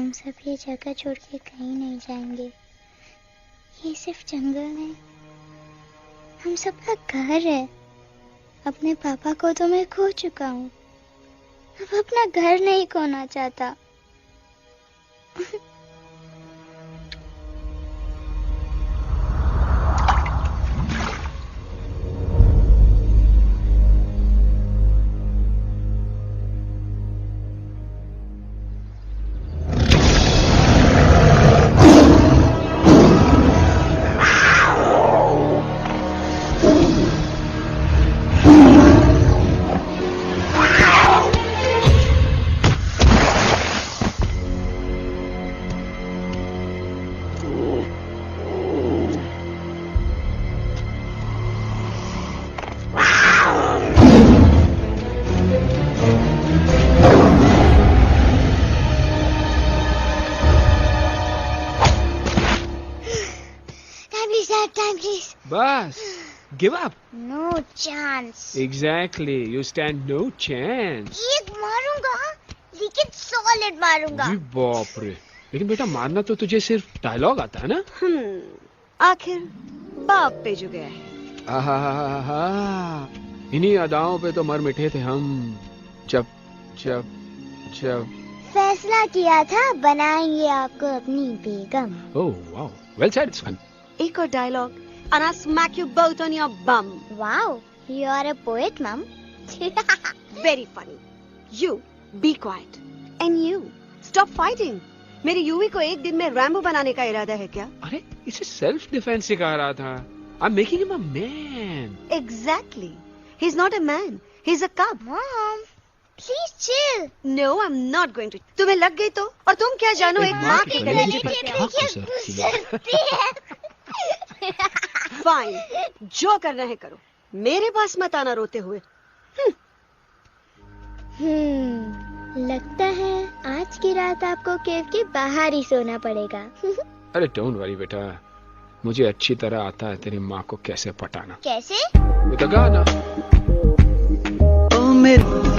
हम सब ये जगह छोड़ के कहीं नहीं जाएंगे। ये सिर्फ जंगल है, हम सबका घर है। अपने पापा को तो मैं खो चुका हूँ, अब अपना घर नहीं खोना चाहता। बस give up. No chance. Exactly, you stand no chance. एक मारूंगा, लेकिन सॉलिड मारूंगा। जी बाप रे, लेकिन बेटा मारना तो तुझे सिर्फ डायलॉग आता है ना? आखिर बाप पे जो गया है। आहा, इन्हीं अदाओं पे तो मर मिटे थे हम जब जब जब फैसला किया था बनाएंगे आपको अपनी बेगम। Oh wow, well said, it's fun. एक और dialogue and I'll smack you both on your bum. Wow, you are a poet, Mom. Very funny. You be quiet. And you stop fighting. मेरे यूवी को एक दिन में Rambo बनाने का इरादा है क्या? अरे इसे सेल्फ डिफेंस सिखा रहा था। I'm making him a man. Exactly. He's not a man. He's a cub. Mom, please chill. No, I'm not going to. तुम्हें लग गई तो? और तुम क्या जानो एक माँ के गले पे फाइन, जो करना है करो, मेरे पास मत आना रोते हुए। लगता है आज की रात आपको केव के बाहर ही सोना पड़ेगा। अरे डोंट वरी बेटा, मुझे अच्छी तरह आता है तेरी माँ को कैसे पटाना। कैसे? With a गाना। ओ मेरे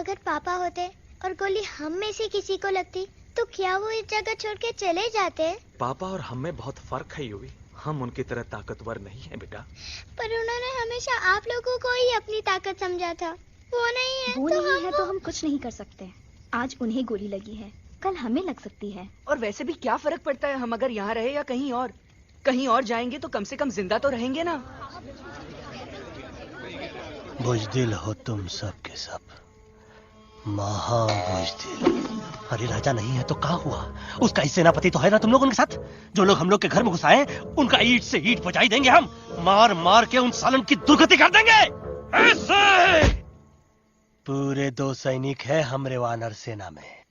अगर पापा होते और गोली हम में से किसी को लगती तो क्या वो इस जगह छोड़ के चले जाते? पापा और हम में बहुत फर्क है यूवी। हम उनकी तरह ताकतवर नहीं है बेटा। पर उन्होंने हमेशा आप लोगों को ही अपनी ताकत समझा था। वो नहीं है वो तो नहीं है तो हम कुछ नहीं कर सकते। आज उन्हें गोली लगी है, कल हमें लग सकती है। और वैसे भी क्या फर्क पड़ता है हम अगर यहाँ रहे या कहीं और? कहीं और जाएंगे तो कम से कम जिंदा तो रहेंगे ना। बुज़दिल हो तुम सब के सब, महाबुज़दिल। अरे राजा नहीं है तो क्या हुआ? उसका ही सेनापति तो है ना तुम लोग उनके साथ। जो लोग हम लोग के घर में घुसाए उनका ईंट से ईंट बजाई देंगे हम। मार मार के उन सालन की दुर्गति कर देंगे ऐसे। पूरे 2 सैनिक है हमरे वानर सेना में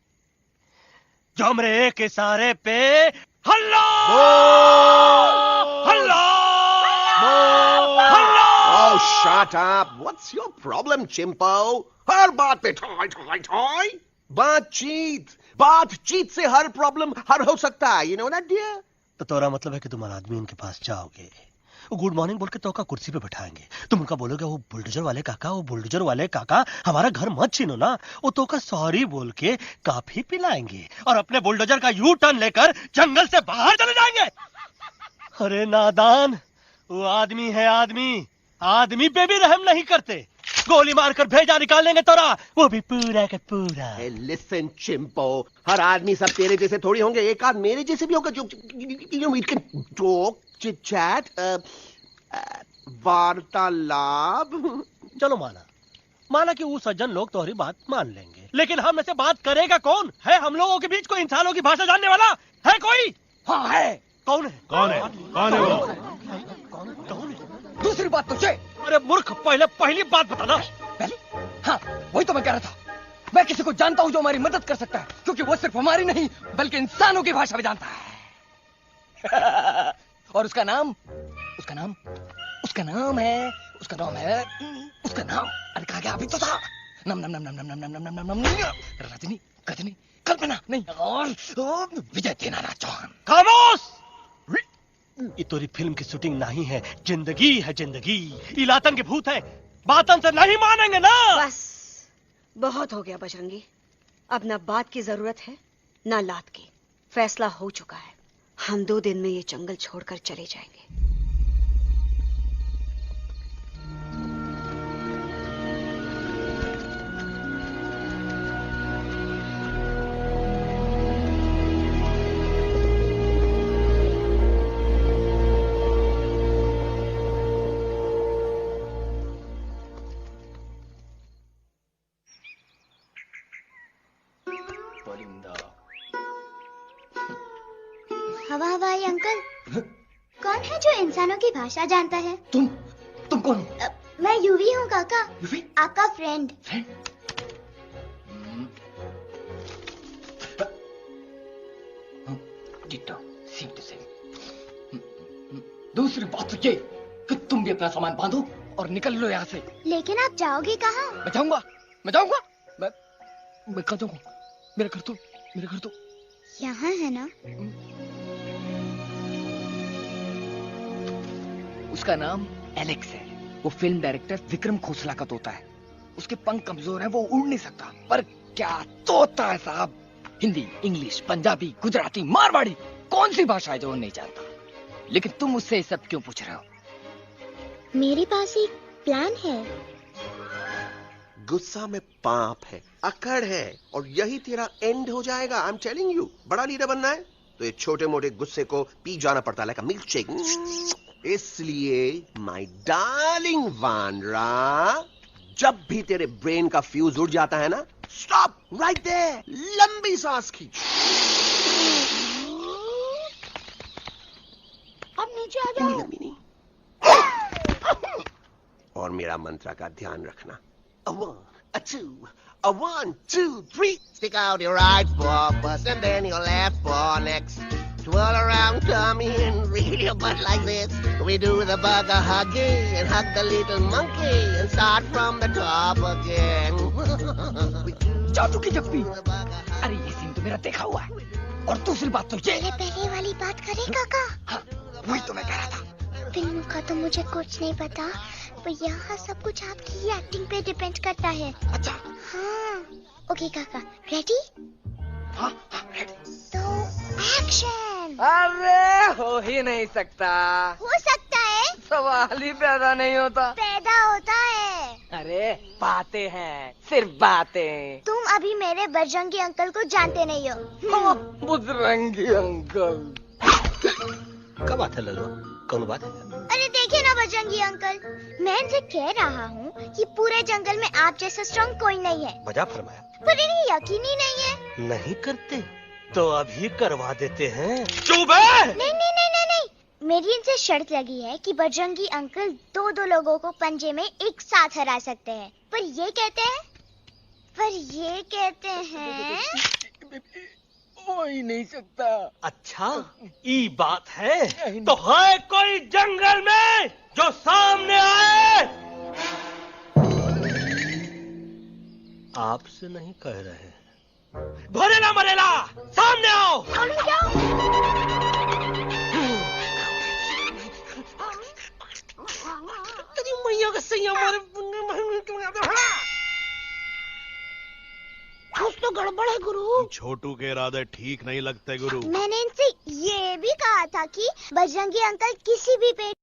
जो हमरे एक इशारे पे हल्ला हल्ला हल्ला। Oh, shut up! What's your problem, Chimpo? हर बात पे ठॉय ठॉय ठॉय। बातचीत से हर प्रॉब्लम हल हो सकता है। You know that, dear? तो तोरा मतलब है कि तुम आदमी उनके पास जाओगे, गुड मॉर्निंग बोल के तो का कुर्सी पे बैठाएंगे। तुम उनका बोलोगे वो बुलडोजर वाले काका हमारा घर मत छीनो ना। वो तो का सॉरी बोल के काफी पिलाएंगे और अपने बुलडोजर का यू टर्न लेकर जंगल से बाहर चले जाएंगे। अरे नादान, वो आदमी है आदमी पे भी रहम नहीं करते। गोली मारकर भेजा निकालेंगे तोरा, वो भी पूरा का पूरा। Hey, listen, Chimpo. हर आदमी सब तेरे जैसे थोड़ी होंगे। एक आध मेरे जैसे भी होगा जो we can talk, chit chat, वार्तालाप। चलो माना कि वो सज्जन लोग तुम्हारी बात मान लेंगे, लेकिन हम ऐसे बात करेगा कौन है? हम लोगों के बीच कोई इंसानों की भाषा जानने वाला है कोई? हाँ है। कौन है वो? दूसरी बात तुझे। अरे मूर्ख, पहली बात बताना। पहले? हाँ, वही तो मैं कह रहा था। मैं किसी को जानता हूँ जो हमारी मदद कर सकता है, क्योंकि वो सिर्फ हमारी नहीं बल्कि इंसानों की भाषा भी जानता है। और उसका नाम है अरे कहा गया अभी तो था। नम रजनी कल्पना नहीं और विजय देनाराज चौहान। खामोश! ये तोरी फिल्म की शूटिंग नहीं है, जिंदगी है जिंदगी। इलातन के भूत है, बातन से नहीं मानेंगे ना। बस बहुत हो गया बजरंगी। अब ना बात की जरूरत है ना लात की। फैसला हो चुका है। हम 2 दिन में ये जंगल छोड़कर चले जाएंगे। हवाई अंकल, कौन है जो इंसानों की भाषा जानता है? तुम कौन हो? मैं यूवी हूँ काका, यूवी? आपका फ्रेंड। Same to same. दूसरी बात तो ये कि तुम भी अपना सामान बांधो और निकल लो यहाँ से। लेकिन आप जाओगे कहाँ? मैं जाऊंगा मैं कहाँ जाऊंगा? मेरा घर तो यहाँ है ना। उसका नाम एलेक्स है। वो फिल्म डायरेक्टर विक्रम खोसला का तोता है। उसके पंख कमजोर हैं, वो उड़ नहीं सकता। पर क्या तोता है साहब। हिंदी, इंग्लिश, पंजाबी, गुजराती, मारवाड़ी, कौन सी भाषा है जो वो नहीं जानता? लेकिन तुम उससे ये सब क्यों पूछ रहे हो? मेरे पास एक प्लान है। गुस्सा में पाप है, अकड़ है, और यही तेरा एंड हो जाएगा। आई एम टेलिंग यू। बड़ा लीडर बनना है तो ये छोटे मोटे गुस्से को पी जाना पड़ता है, लाइक अ मिल्क शेक। इसलिए माय डार्लिंग वानरा, जब भी तेरे ब्रेन का फ्यूज उड़ जाता है ना, स्टॉप राइट देयर, लंबी सांस खींच। अब नीचे आ जाओ। लंबी और मेरा मंत्र का ध्यान रखना। A 1, a 2, a 1, 2, 3. Stick out your right paw first and then your left paw next. Twirl around, come in, reel your butt like this. We do the bugger hugging and hug the little monkey and start from the top again. जादू की जप्पी। अरे ये scene तो मेरा देखा हुआ है। और दूसरी बात तो ये पहले वाली बात करें काका? हाँ, वही तो मैं कह रहा था। फिल्म का तो मुझे कुछ नहीं पता, पर यहाँ सब कुछ आपकी एक्टिंग पे डिपेंड करता है। अच्छा। हाँ। ओके काका, रेडी? हाँ हाँ रेडी। तो एक्शन। अरे हो ही नहीं सकता। हो सकता है, सवाल ही पैदा नहीं होता। पैदा होता है। अरे बातें हैं, सिर्फ बातें। तुम अभी मेरे बजरंगी अंकल को जानते नहीं हो। बजरंगी अंकल। क्या बात है लल्लू, कौन बात है? अरे देखिए ना बजरंगी अंकल, मैं इनसे कह रहा हूँ कि पूरे जंगल में आप जैसा स्ट्रॉन्ग कोई नहीं है, वजह फरमाया। पर इन्हें यकीन ही नहीं है। नहीं करते तो अभी करवा देते हैं। चुप है। नहीं नहीं नहीं नहीं नहीं, मेरी इनसे शर्त लगी है कि बजरंगी अंकल दो लोगों को पंजे में एक साथ हरा सकते हैं, पर ये कहते हैं हो ही नहीं सकता। अच्छा ये बात है, तो है कोई जंगल में जो सामने आए? आपसे नहीं कह रहे, भरेला मरेला सामने आओ। तेरी मैया का सही हमारे कुछ तो गड़बड़ है गुरु। छोटू के इरादे ठीक नहीं लगते गुरु। मैंने इनसे ये भी कहा था कि बजरंगी अंकल किसी भी पेड़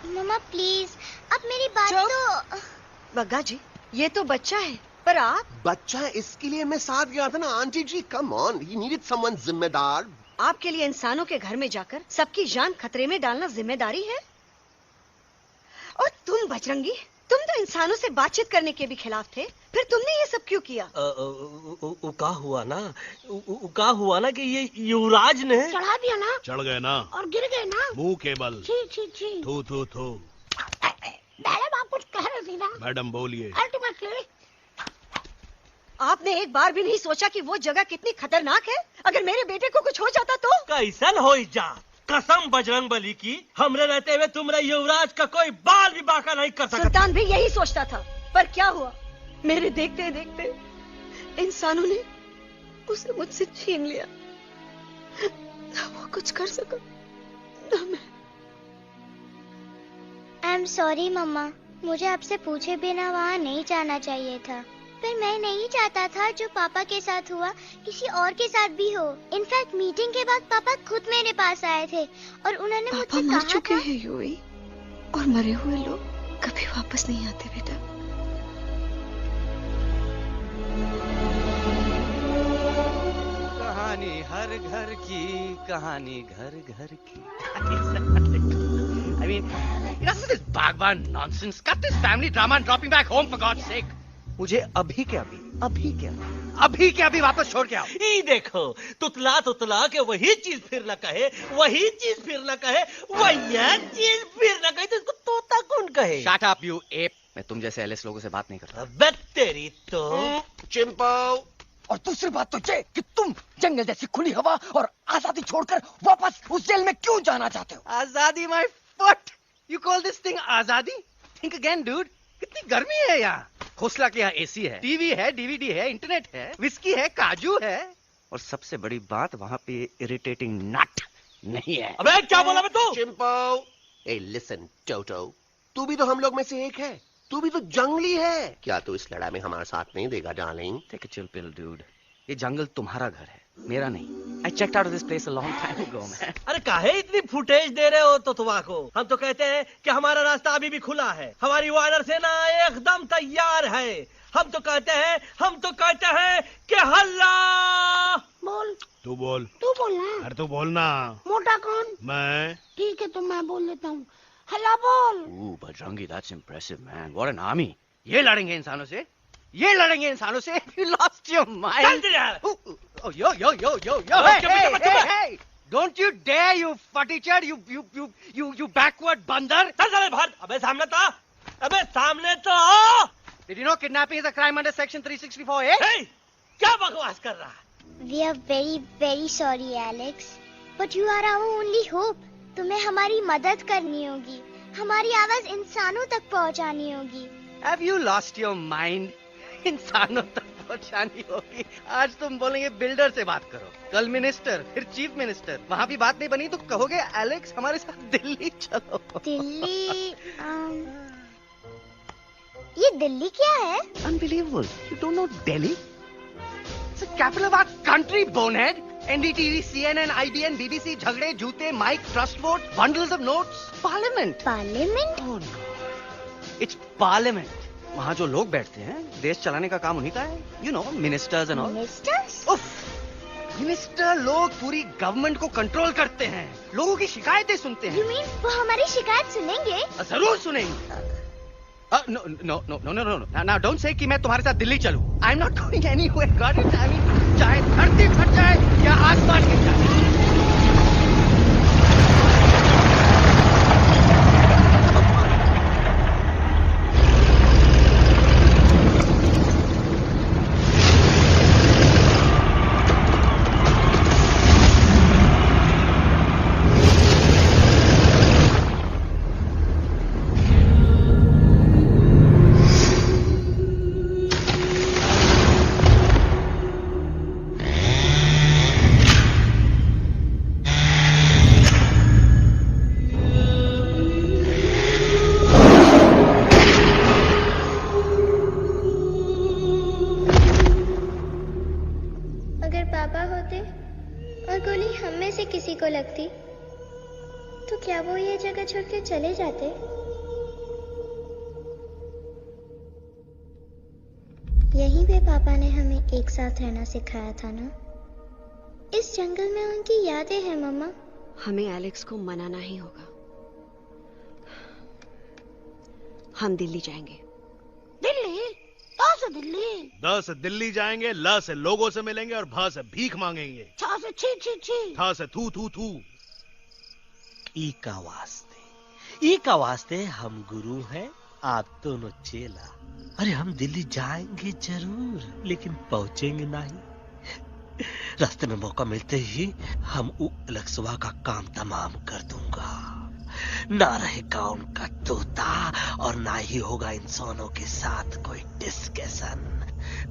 मम्मा प्लीज, अब मेरी बात चुप। तो। बग्गा जी, ये तो बच्चा है, पर आप बच्चा है, इसके लिए मैं साथ गया था ना auntie ji. Come on, he needed someone जिम्मेदार। आपके लिए इंसानों के घर में जाकर सबकी जान खतरे में डालना जिम्मेदारी है? और तुम बजरंगी, तुम तो इंसानों से बातचीत करने के भी खिलाफ थे, फिर तुमने ये सब क्यों किया? का हुआ ना कि ये युवराज ने चढ़ा दिया ना चढ़ गए ना और गिर गए ना। मुंह के बल। छी छी छी। थू थू थू। मैडम आप कुछ कह रही थी ना। मैडम बोलिए। अल्टीमेटली आपने एक बार भी नहीं सोचा कि वो जगह कितनी खतरनाक है? अगर मेरे बेटे को कुछ हो जाता तो? कैसन हो जा, कसम बजरंग बली की, हमरे रहते हुए तुमरे युवराज का कोई बाल भी बाका नहीं कर सकता। सुल्तान भी यही सोचता था, पर क्या हुआ? मेरे देखते देखते इंसानों ने उसे मुझसे छीन लिया। ना वो कुछ कर सका, ना मैं। आई एम सॉरी मम्मा, मुझे आपसे पूछे बिना वहाँ नहीं जाना चाहिए था। पर मैं नहीं चाहता था जो पापा के साथ हुआ किसी और के साथ भी हो। इनफैक्ट मीटिंग के बाद पापा खुद मेरे पास आए थे और उन्होंने मुझसे मर कहा चुके था। हैं यूवी, और मरे हुए लोग कभी वापस नहीं आते बेटा। कहानी हर घर की, कहानी घर घर की। I mean, enough of this Bhagwan nonsense. Cut this family drama and drop me back home for God's sake. मुझे अभी के अभी वापस छोड़ के आओ। ई देखो, तुतला तुतला के वही चीज फिर न कहे, वही चीज फिर न कहे, वही चीज फिर न कहे, तो इसको तोता कौन कहे? Shut up, you ape. मैं तुम जैसे एलिस लोगों से बात नहीं करता। अबे तेरी तो। चिंपो। और दूसरी बात तो ये कि तुम जंगल जैसी खुली हवा और आजादी छोड़कर वापस उस जेल में क्यों जाना चाहते हो? आजादी my foot. You call this thing आजादी? Think again, dude. कितनी गर्मी है यहाँ। खोसला के यहाँ एसी है, टीवी है, डीवीडी है, इंटरनेट है, विस्की है, काजू है, और सबसे बड़ी बात वहाँ पे इरिटेटिंग नट नहीं है। अबे क्या बोला मैं तू? चिंपो। ए लिसन टोटो, तू भी तो हम लोग में से एक है। तू भी तो जंगली है। क्या तू इस लड़ाई में हमारा साथ नहीं देगा darling? Take a chill pill, dude. ये जंगल तुम्हारा घर है, मेरा नहीं। I checked out of this place a long time ago, man. अरे काहे इतनी फुटेज दे रहे हो तो तुम्हारा? हम तो कहते हैं कि हमारा रास्ता अभी भी खुला है, हमारी वानर सेना एकदम तैयार है। हम तो कहते हैं कि हल्ला। बोल। तू बोल। तू बोलना। अरे तू बोलना। मोटा कौन? मैं। ठीक है तो मैं बोल लेता हूँ। हल्ला बोल। Ooh, Bajrangi, that's impressive, man. What an army. ये लड़ेंगे इंसानों से? ये लड़ेंगे इंसानों से? You lost your mind. Oh, yo. Hey. Don't you dare, you fatty-chad, you backward बंदर. चल बाहर। अबे सामने तो आओ। Did you know kidnapping is a crime under section 364A? Hey, क्या बकवास कर रहा है? We are very very sorry Alex, but you are our only hope. तुम्हें हमारी मदद करनी होगी, हमारी आवाज इंसानों तक पहुंचानी होगी। Have you lost your mind? इंसानों तक पहुंचानी होगी। आज तुम बोलेंगे बिल्डर से बात करो, कल मिनिस्टर, फिर चीफ मिनिस्टर। वहाँ भी बात नहीं बनी तो कहोगे एलेक्स हमारे साथ दिल्ली चलो। दिल्ली ये दिल्ली क्या है? Unbelievable. You don't know Delhi? It's the capital of our country, bonehead. NDTV, CNN, IBN, BBC, झगड़े, जूते, mic, trust vote, bundles of notes, parliament. Parliament? Oh no. It's parliament. वहाँ जो लोग बैठते हैं, देश चलाने का काम उन्हीं का है। You know, ministers and all. Ministers? उफ, मिनिस्टर लोग पूरी गवर्नमेंट को कंट्रोल करते हैं, लोगों की शिकायतें सुनते You हैं। mean वो हमारी शिकायत सुनेंगे? जरूर सुनेंगे। No. Now don't say कि मैं तुम्हारे साथ दिल्ली चलूं. I'm not going anywhere. Got it? I mean, चाहे धरती फट जाए या आसमान गिर जाए। अगर पापा होते और गोली हम में से किसी को लगती तो क्या वो ये जगह छोड़ के चले जाते? यहीं पे पापा ने हमें एक साथ रहना सिखाया था ना। इस जंगल में उनकी यादें हैं मम्मा। हमें एलेक्स को मनाना ही होगा। हम दिल्ली जाएंगे। दिल्ली? कहाँ से दिल्ली? द से दिल्ली जाएंगे, ल से लोगों से मिलेंगे और भ से भीख मांगेंगे। छ से छी छी छी। थ से थू थू थू। ई का वास्ते हम गुरु हैं, आप दोनों चेला। अरे हम दिल्ली जाएंगे जरूर, लेकिन पहुंचेंगे नहीं। रास्ते में मौका मिलते ही हम अलक्सवा का काम तमाम कर दूंगा। ना रहेगा उनका तोता और ना ही होगा इंसानों के साथ कोई डिस्कशन।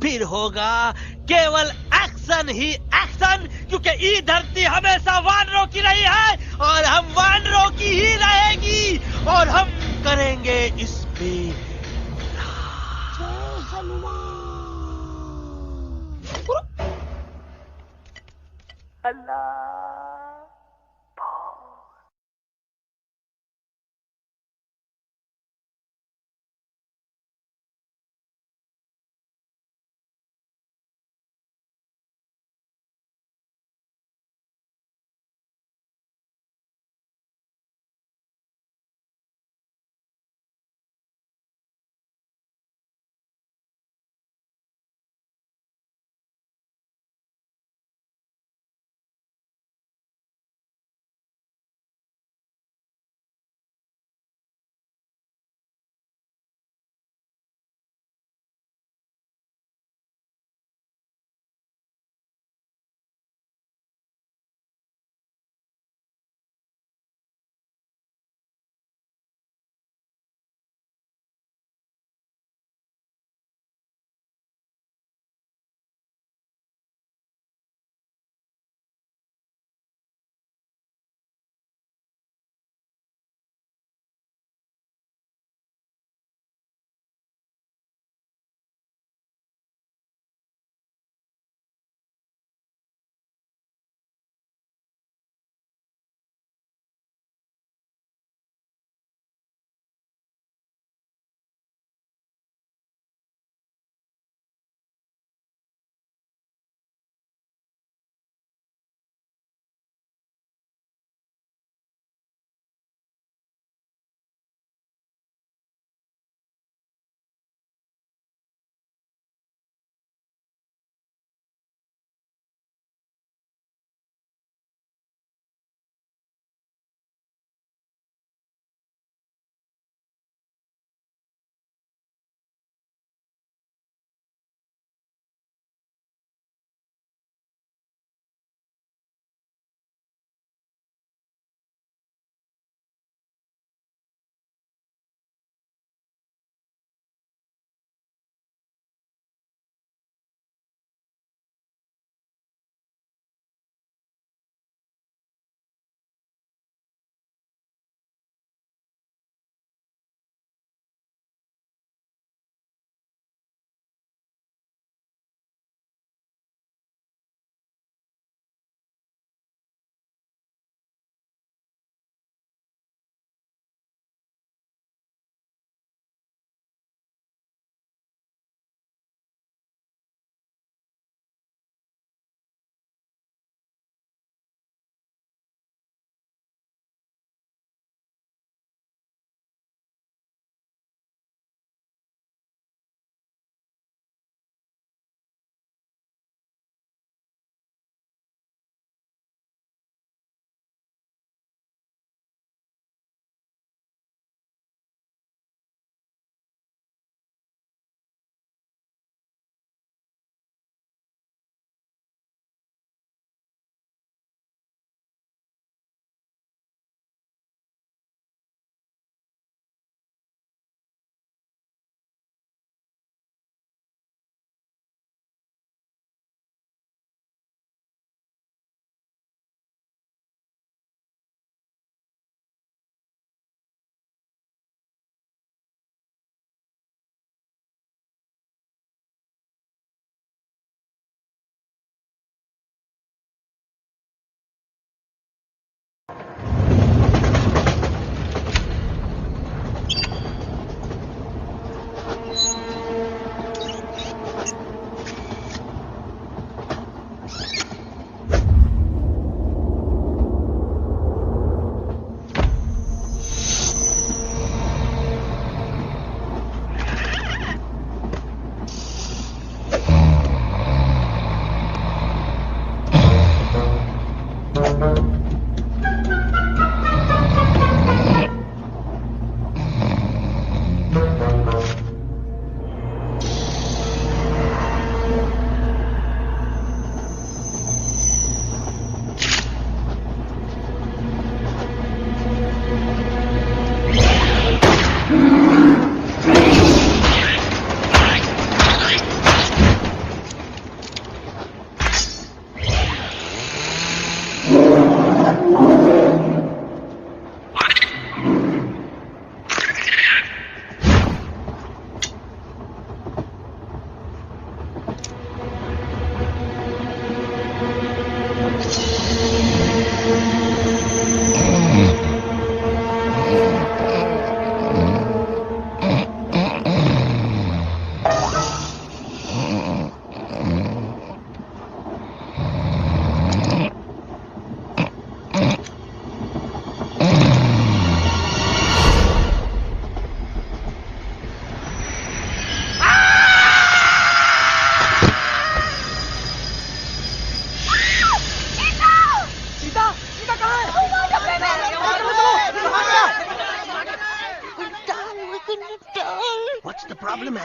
फिर होगा केवल एक्शन ही एक्शन, क्योंकि ये धरती हमेशा वानरों की रही है और हम वानरों की ही रहेगी और हम करेंगे इस पे जय हनुमान। अल्लाह।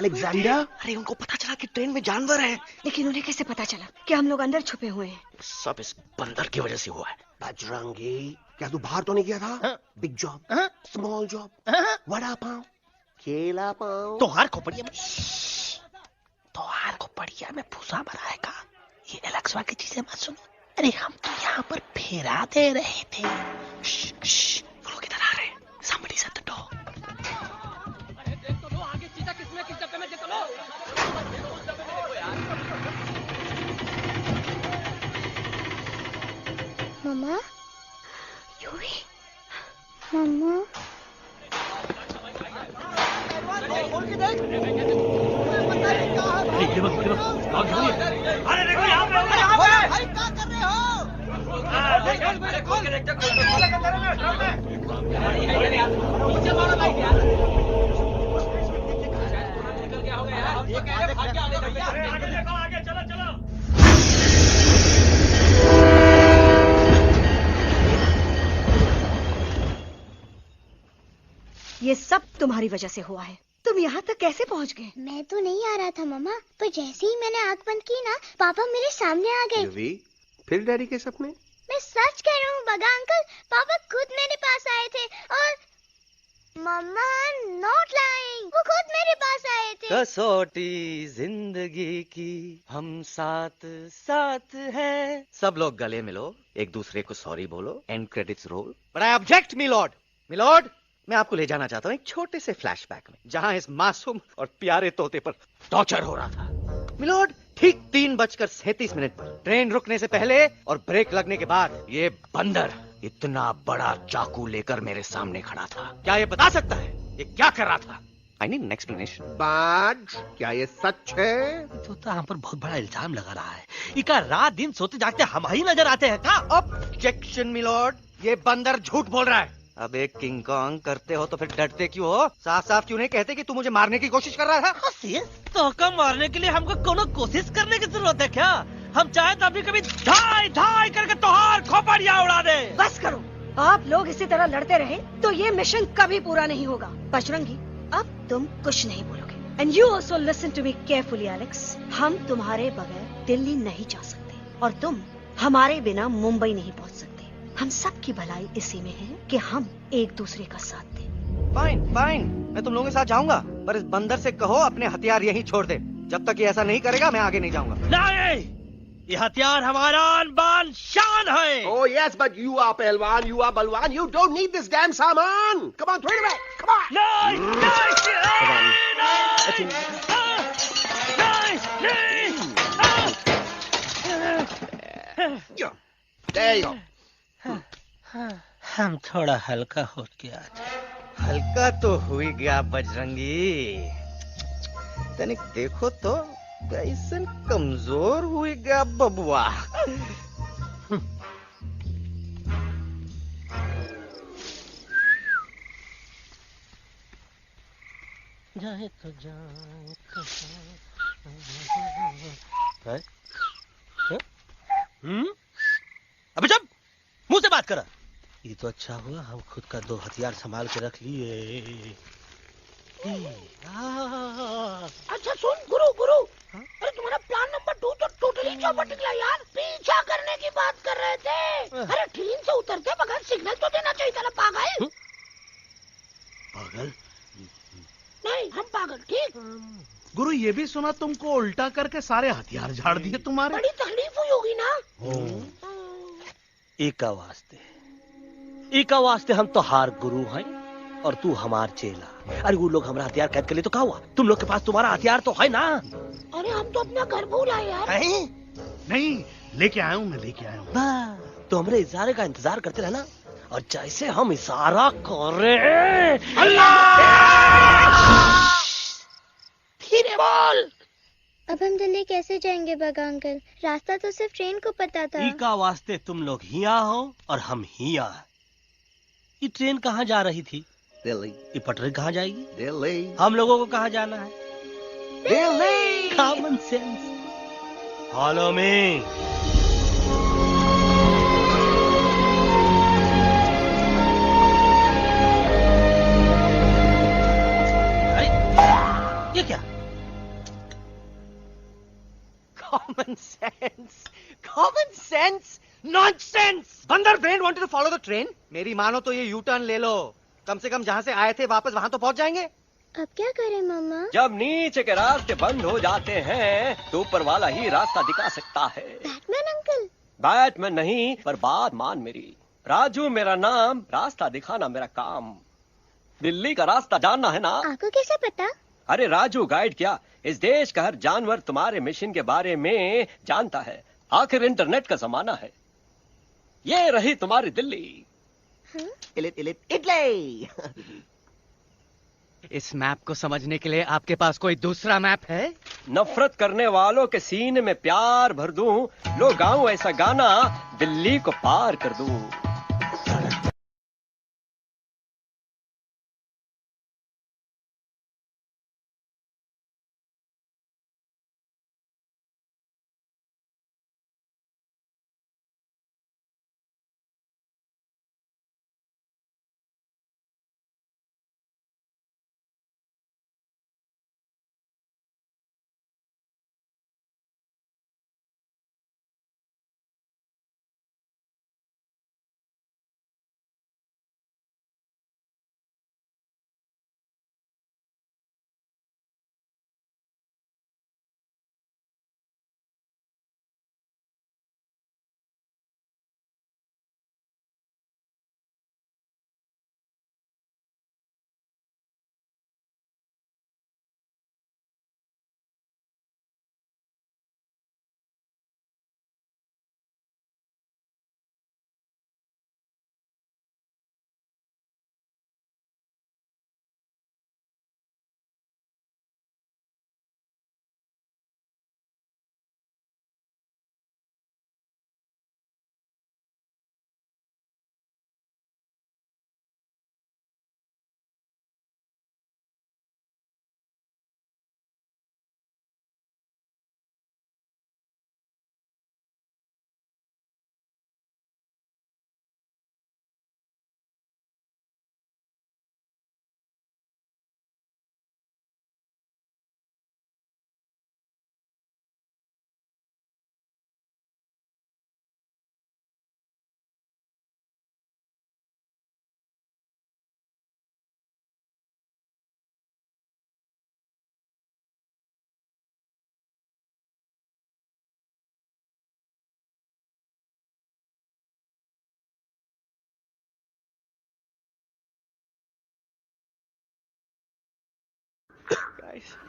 अलेक्जेंडर? अरे उनको पता चला कि ट्रेन में जानवर है। लेकिन उन्हें कैसे पता चला कि हम लोग अंदर छुपे हुए हैं? सब इस बंदर की वजह से हुआ है। बजरंगी, क्या तू बाहर तो नहीं गया था? Big job, small job, vada pav, केला पाव। तोहार खोपड़िया में फूसा भराएगा। ये एलेक्सा की चीजें मत सुनो। अरे हम तो यहाँ पर फेरा दे रहे थे। वो लोग इधर आ रहे हैं। Somebody shut the door. मम्मा, यूवी, मम्मा। अरे देखो यहाँ पे भाई क्या कर रहे ये सब तुम्हारी वजह से हुआ है। तुम यहाँ तक कैसे पहुँच गए? मैं तो नहीं आ रहा था मम्मा, पर जैसे ही मैंने आंख बंद की ना, पापा मेरे सामने आ गए। यूवी, फिर डैडी के सपने? मैं सच कह रहा हूँ बगा अंकल, पापा खुद मेरे पास आए थे और मम्मा नॉट लाइंग, वो खुद मेरे पास आए थे। कसौटी जिंदगी की हम साथ साथ हैं। सब लोग गले मिलो, एक दूसरे को सॉरी बोलो, and credits roll. But I object milord, मैं आपको ले जाना चाहता हूँ एक छोटे से फ्लैशबैक में, जहाँ इस मासूम और प्यारे तोते पर टॉर्चर हो रहा था। मिलॉर्ड, ठीक 3:37 पर ट्रेन रुकने से पहले और ब्रेक लगने के बाद ये बंदर इतना बड़ा चाकू लेकर मेरे सामने खड़ा था। क्या ये बता सकता है ये क्या कर रहा था? I need an explanation. बाज, क्या ये सच है? तो हम पर बहुत बड़ा इल्जाम लगा रहा है। इका रात दिन सोते जागते हम ही नजर आते हैं क्या? ऑब्जेक्शन मिलॉर्ड, ये बंदर झूठ बोल रहा है। अब एक किंग कॉन्ग करते हो तो फिर डरते क्यों हो? साफ साफ क्यों नहीं कहते कि तू मुझे मारने की कोशिश कर रहा था? तो कम मारने के लिए हमको कोनो कोशिश करने की जरूरत है क्या? हम चाहे तो अभी कभी धाई धाई करके तोहार खोपड़िया उड़ा दे। बस करो, आप लोग इसी तरह लड़ते रहे तो ये मिशन कभी पूरा नहीं होगा। बजरंगी, अब तुम कुछ नहीं बोलोगे। And you also listen to me carefully Alex. हम तुम्हारे बगैर दिल्ली नहीं जा सकते और तुम हमारे बिना मुंबई नहीं पहुंच सकते। हम सब की भलाई इसी में है कि हम एक दूसरे का साथ दें। फाइन, मैं तुम लोगों के साथ जाऊंगा, पर इस बंदर से कहो अपने हथियार यहीं छोड़ दे। जब तक ये ऐसा नहीं करेगा मैं आगे नहीं जाऊंगा। नहीं, ये हथियार हमारा आन-बान शान है। Oh yes, but you are पहलवान, you are बलवान, you don't need this damn सामान. Come on, throw it away. Come on. There you go. हम थोड़ा हल्का हो गया था। हल्का तो हुई गया बजरंगी, तनिक देखो तो कैसन कमजोर हुई गया बबुआ। जाए तो जाए अबे जब मत कर। ये तो अच्छा हुआ हम खुद का 2 हथियार संभाल के रख लिए। अच्छा सुन गुरु गुरु, अरे तुम्हारा प्लान नंबर 2 तो टोटली चौपट निकला यार। पीछा करने की बात कर रहे थे। अरे ट्रेन से उतरते बगैर सिग्नल तो देना चाहिए था ना पागल। पागल? नहीं हम पागल, ठीक। गुरु ये भी सुना तुमको उल्टा करके सारे हथियार झाड़ दिए तुम्हारे। बड़ी तकलीफ हुई होगी ना। एका वास्ते हम तो हार गुरु हैं और तू हमार चेला। अरे वो लोग हमारा हथियार कैद कर ले तो क्या हुआ? तुम लोग के पास तुम्हारा हथियार तो है ना। अरे हम तो अपना घर भूल आए यार। नहीं लेके आया हूँ, मैं लेके आया हूँ। तो हमारे इशारे का इंतजार करते रहना और जैसे हम इशारा कर रहे धीरे बोल। अब हम दिल्ली कैसे जाएंगे बागा अंकल? रास्ता तो सिर्फ ट्रेन को पता था। एका वास्ते तुम लोग हिया हो और हम हिया। ये ट्रेन कहाँ जा रही थी? दिल्ली। ये पटरी कहाँ जाएगी? दिल्ली। हम लोगों को कहाँ जाना है? Delhi. Common sense. Follow me. ये क्या? Common sense, common sense, nonsense. बंदर brain wanted to follow the train. मेरी मानो तो ये U-turn ले लो। कम से कम जहाँ से आए थे वापस वहाँ तो पहुँच जाएंगे। अब क्या करें मामा? जब नीचे के रास्ते बंद हो जाते हैं तो ऊपर वाला ही रास्ता दिखा सकता है। Batman uncle? बैटमैन नहीं, पर बात मान मेरी। राजू मेरा नाम, रास्ता दिखाना मेरा काम। दिल्ली का रास्ता जानना है ना? आपको कैसे पता? अरे राजू गाइड क्या, इस देश का हर जानवर तुम्हारे मिशन के बारे में जानता है। आखिर इंटरनेट का जमाना है। ये रही तुम्हारी दिल्ली। इटली। इस मैप को समझने के लिए आपके पास कोई दूसरा मैप है? नफरत करने वालों के सीने में प्यार भर दूं, लो गाऊं ऐसा गाना, दिल्ली को पार कर दूं।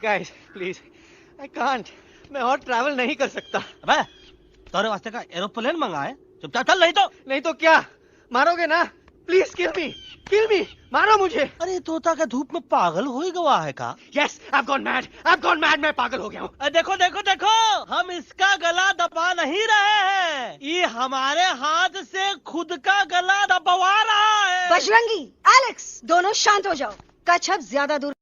Guys, please, I can't. मैं और ट्रैवल नहीं कर सकता। अबे, तोरे वास्ते का एरोप्लेन मंगाए? चुपचाप चल, नहीं तो क्या मारोगे ना? प्लीज किल मी, मारो मुझे। अरे तोता के धूप में पागल हो ही गवा है का? Yes, I've gone mad, मैं पागल हो गया हूँ। देखो, हम इसका गला दबा नहीं रहे हैं, ये हमारे हाथ से खुद का गला दबवा रहा है। बजरंगी, एलेक्स, दोनों शांत हो जाओ। कच्छप ज्यादा दूर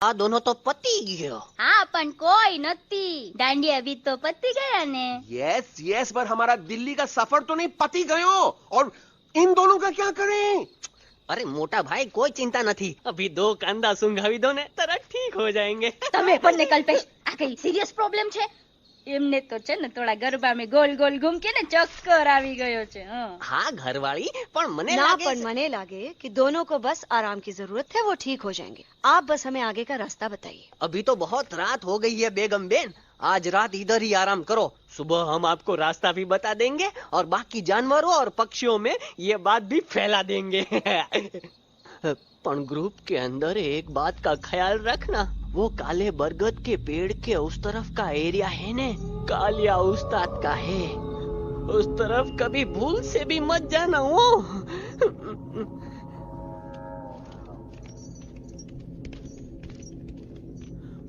આ દોનો તો પતી ગયો. हाँ पण कोई नती दांडी अभी तो पति गया ने. यस यस, पर हमारा दिल्ली का सफर तो नहीं पति गयो. और इन दोनों का क्या करें? अरे मोटा भाई कोई चिंता नहीं, अभी 2 कांदा सुंघावी दो ने तरत ठीक हो जाएंगे. તમે પણ ને કલ્પેશ આ કઈ સિરિયસ પ્રોબ્લેમ છે? એમને તો છે ને થોડા ગરબામાં ગોલ ગોલ ઘૂમકે ને ચક્કર આવી ગયો છે. हाँ घरवाली, पर मने ना लागे पर मने लागे कि दोनों को बस आराम की जरूरत है, वो ठीक हो जाएंगे. आप बस हमें आगे का रास्ता बताइए. अभी तो बहुत रात हो गई है बेगम बेन, आज रात इधर ही आराम करो. सुबह हम आपको रास्ता भी बता देंगे और बाकी जानवरों और पक्षियों में ये बात भी फैला देंगे. पर ग्रुप के अंदर एक बात का ख्याल रखना, वो काले बरगद के पेड़ के उस तरफ का एरिया है ने कालिया उस्ताद का है. उस तरफ कभी भूल से भी मत जाना.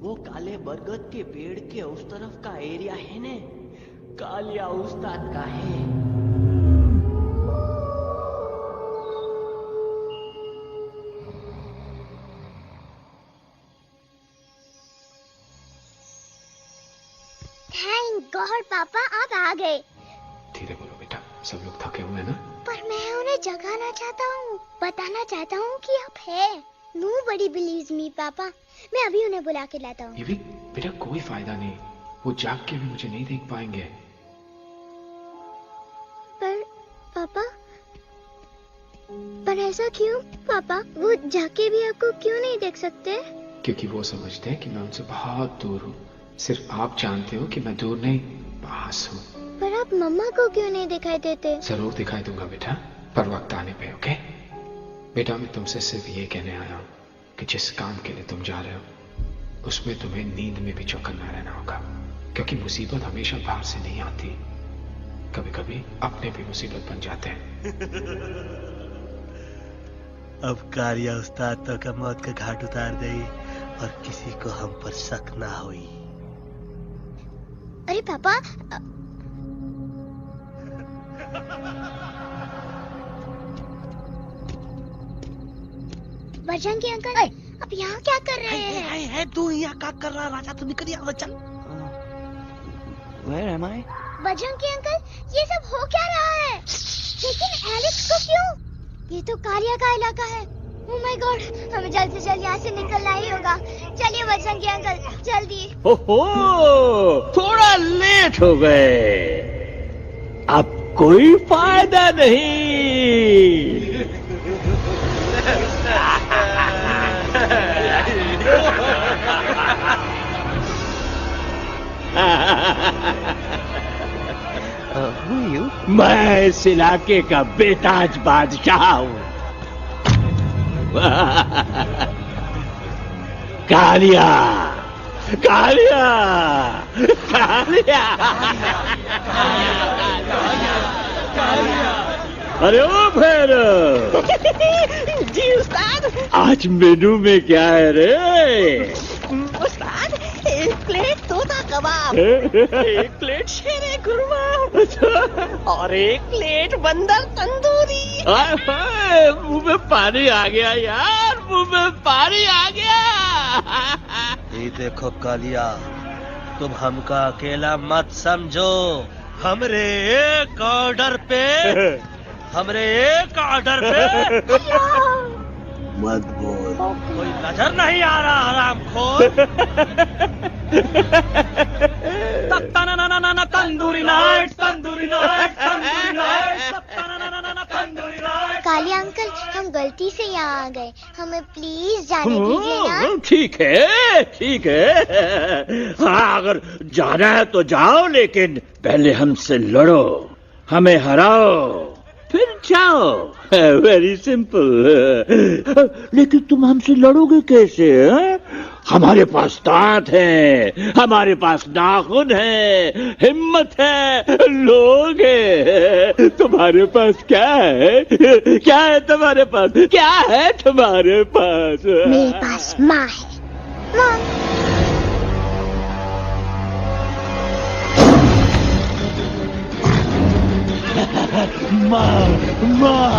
वो काले बरगद के पेड़ के उस तरफ का एरिया है ने कालिया उस्ताद का है. थैंक गॉड पापा आप आ गए. धीरे बोलो बेटा, सब लोग थके हुए हैं ना. पर मैं उन्हें जगाना चाहता हूँ, बताना चाहता हूँ कि आप है. Nobody believes me पापा. मैं अभी उन्हें बुला के लाता हूँ. ये भी बेटा कोई फायदा नहीं, वो जाग के भी मुझे नहीं देख पाएंगे. पर ऐसा क्यों पापा? वो जाके भी आपको क्यों नहीं देख सकते? क्योंकि वो समझते हैं कि मैं उनसे बहुत दूर हूँ. सिर्फ आप जानते हो कि मैं दूर नहीं, पास हूँ. पर आप मम्मा को क्यों नहीं दिखाई देते? जरूर दिखाई दूंगा बेटा, पर वक्त आने पे. ओके बेटा, मैं तुमसे सिर्फ ये कहने आया हूँ कि जिस काम के लिए तुम जा रहे हो उसमें तुम्हें नींद में भी चौकन्ना रहना होगा, क्योंकि मुसीबत हमेशा बाहर से नहीं आती, कभी कभी अपने भी मुसीबत बन जाते हैं. अब कालिया उस्ताद तो का मौत का घाट उतार दे और किसी को हम पर शक ना हुई. अरे पापा बजरंगी अंकल, अब यहाँ क्या कर रहे हैं? है तू यहाँ क्या कर रहा राजा? तू निकल यहाँ से, चल. Where am I? Bajrangi uncle, ये सब हो क्या रहा है? लेकिन एलेक्स को क्यों? ये तो कालिया का इलाका है. ओह माय गॉड, हमें जल्द से जल्द यहाँ से निकलना ही होगा. चलिए बजरंगी अंकल, जल्दी. ओहो, थोड़ा लेट हो गए. अब कोई फायदा नहीं. Who are you? मैं इस इलाके का बेताज बादशाह हूँ. कालिया, कालिया, कालिया. अरे ओ फिर जी उस्ताद, आज मेनू में क्या है रे? उस्ताद, 1 प्लेट तोता कबाब, 1 प्लेट शेरे खुरमा और 1 प्लेट बंदर तंदूरी. मुंह में पानी आ गया यार, मुंह में पानी आ गया. ये देखो कालिया, तुम हमका अकेला मत समझो. हमरे एक ऑर्डर पे मत बोल. कोई नजर नहीं आ रहा हरामखोर. Tandoori night, tandoori night, tandoori night, tandoori night. Kaliya uncle, हम गलती से यहाँ आ गए, हमें प्लीज जाने दीजिए ना. ठीक है, ठीक है. हाँ, अगर जाना है तो जाओ, लेकिन पहले हमसे लड़ो, हमें हराओ, फिर जाओ. Very simple. लेकिन तुम हमसे लड़ोगे कैसे? हमारे पास दांत है, हमारे पास नाखून है, हिम्मत है, लोग है. तुम्हारे पास क्या है? क्या है तुम्हारे पास? क्या है तुम्हारे पास? मेरे पास माँ है. माँ. माँ, माँ.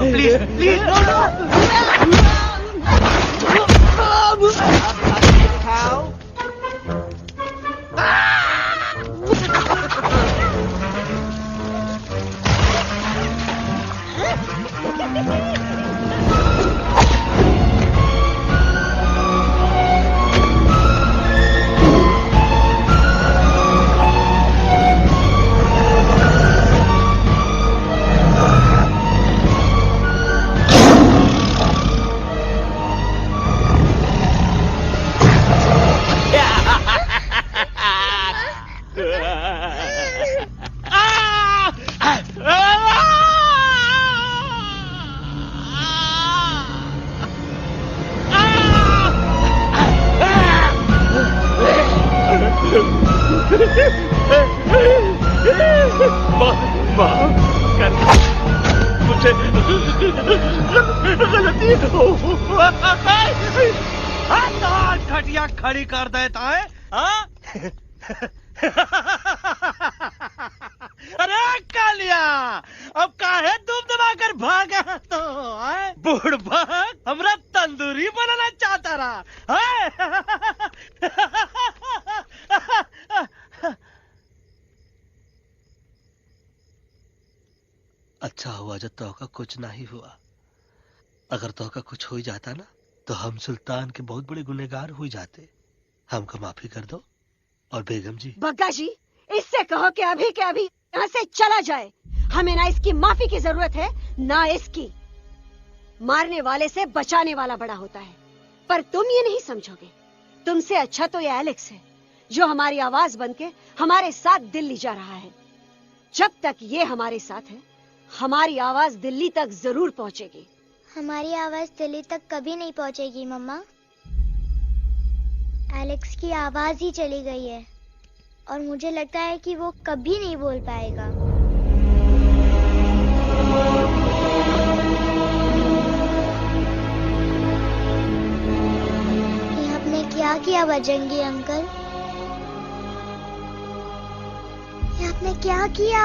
प्लीज प्लीज घटिया खड़ी कर देता है हाँ? अरे कालिया अब काहे तुम दबाकर भागा तो बुढ़बा हमरा तंदूरी बनाना चाहता रहा अच्छा हुआ जब तोका कुछ नहीं हुआ। अगर तोका कुछ हो जाता ना तो हम सुल्तान के बहुत बड़े गुनहगार हो जाते। हमको माफी कर दो। और बेगम जी बग्गा जी इससे कहो कि अभी के अभी यहाँ से चला जाए। हमें ना इसकी माफी की जरूरत है ना इसकी। मारने वाले से बचाने वाला बड़ा होता है, पर तुम ये नहीं समझोगे। तुमसे अच्छा तो ये एलेक्स है जो हमारी आवाज बनके हमारे साथ दिल्ली जा रहा है। जब तक ये हमारे साथ है हमारी आवाज दिल्ली तक जरूर पहुंचेगी। हमारी आवाज दिल्ली तक कभी नहीं पहुंचेगी मम्मा। एलेक्स की आवाज ही चली गई है और मुझे लगता है कि वो कभी नहीं बोल पाएगा। ये आपने क्या किया बजरंगी अंकल? ये आपने क्या किया?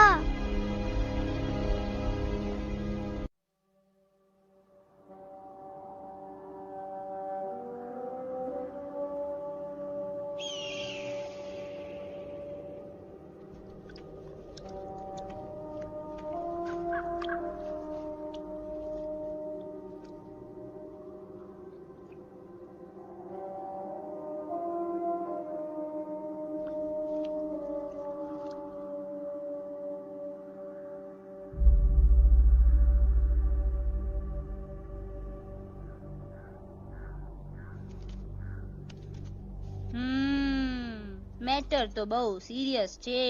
મેટર તો બહુ સિરિયસ છે।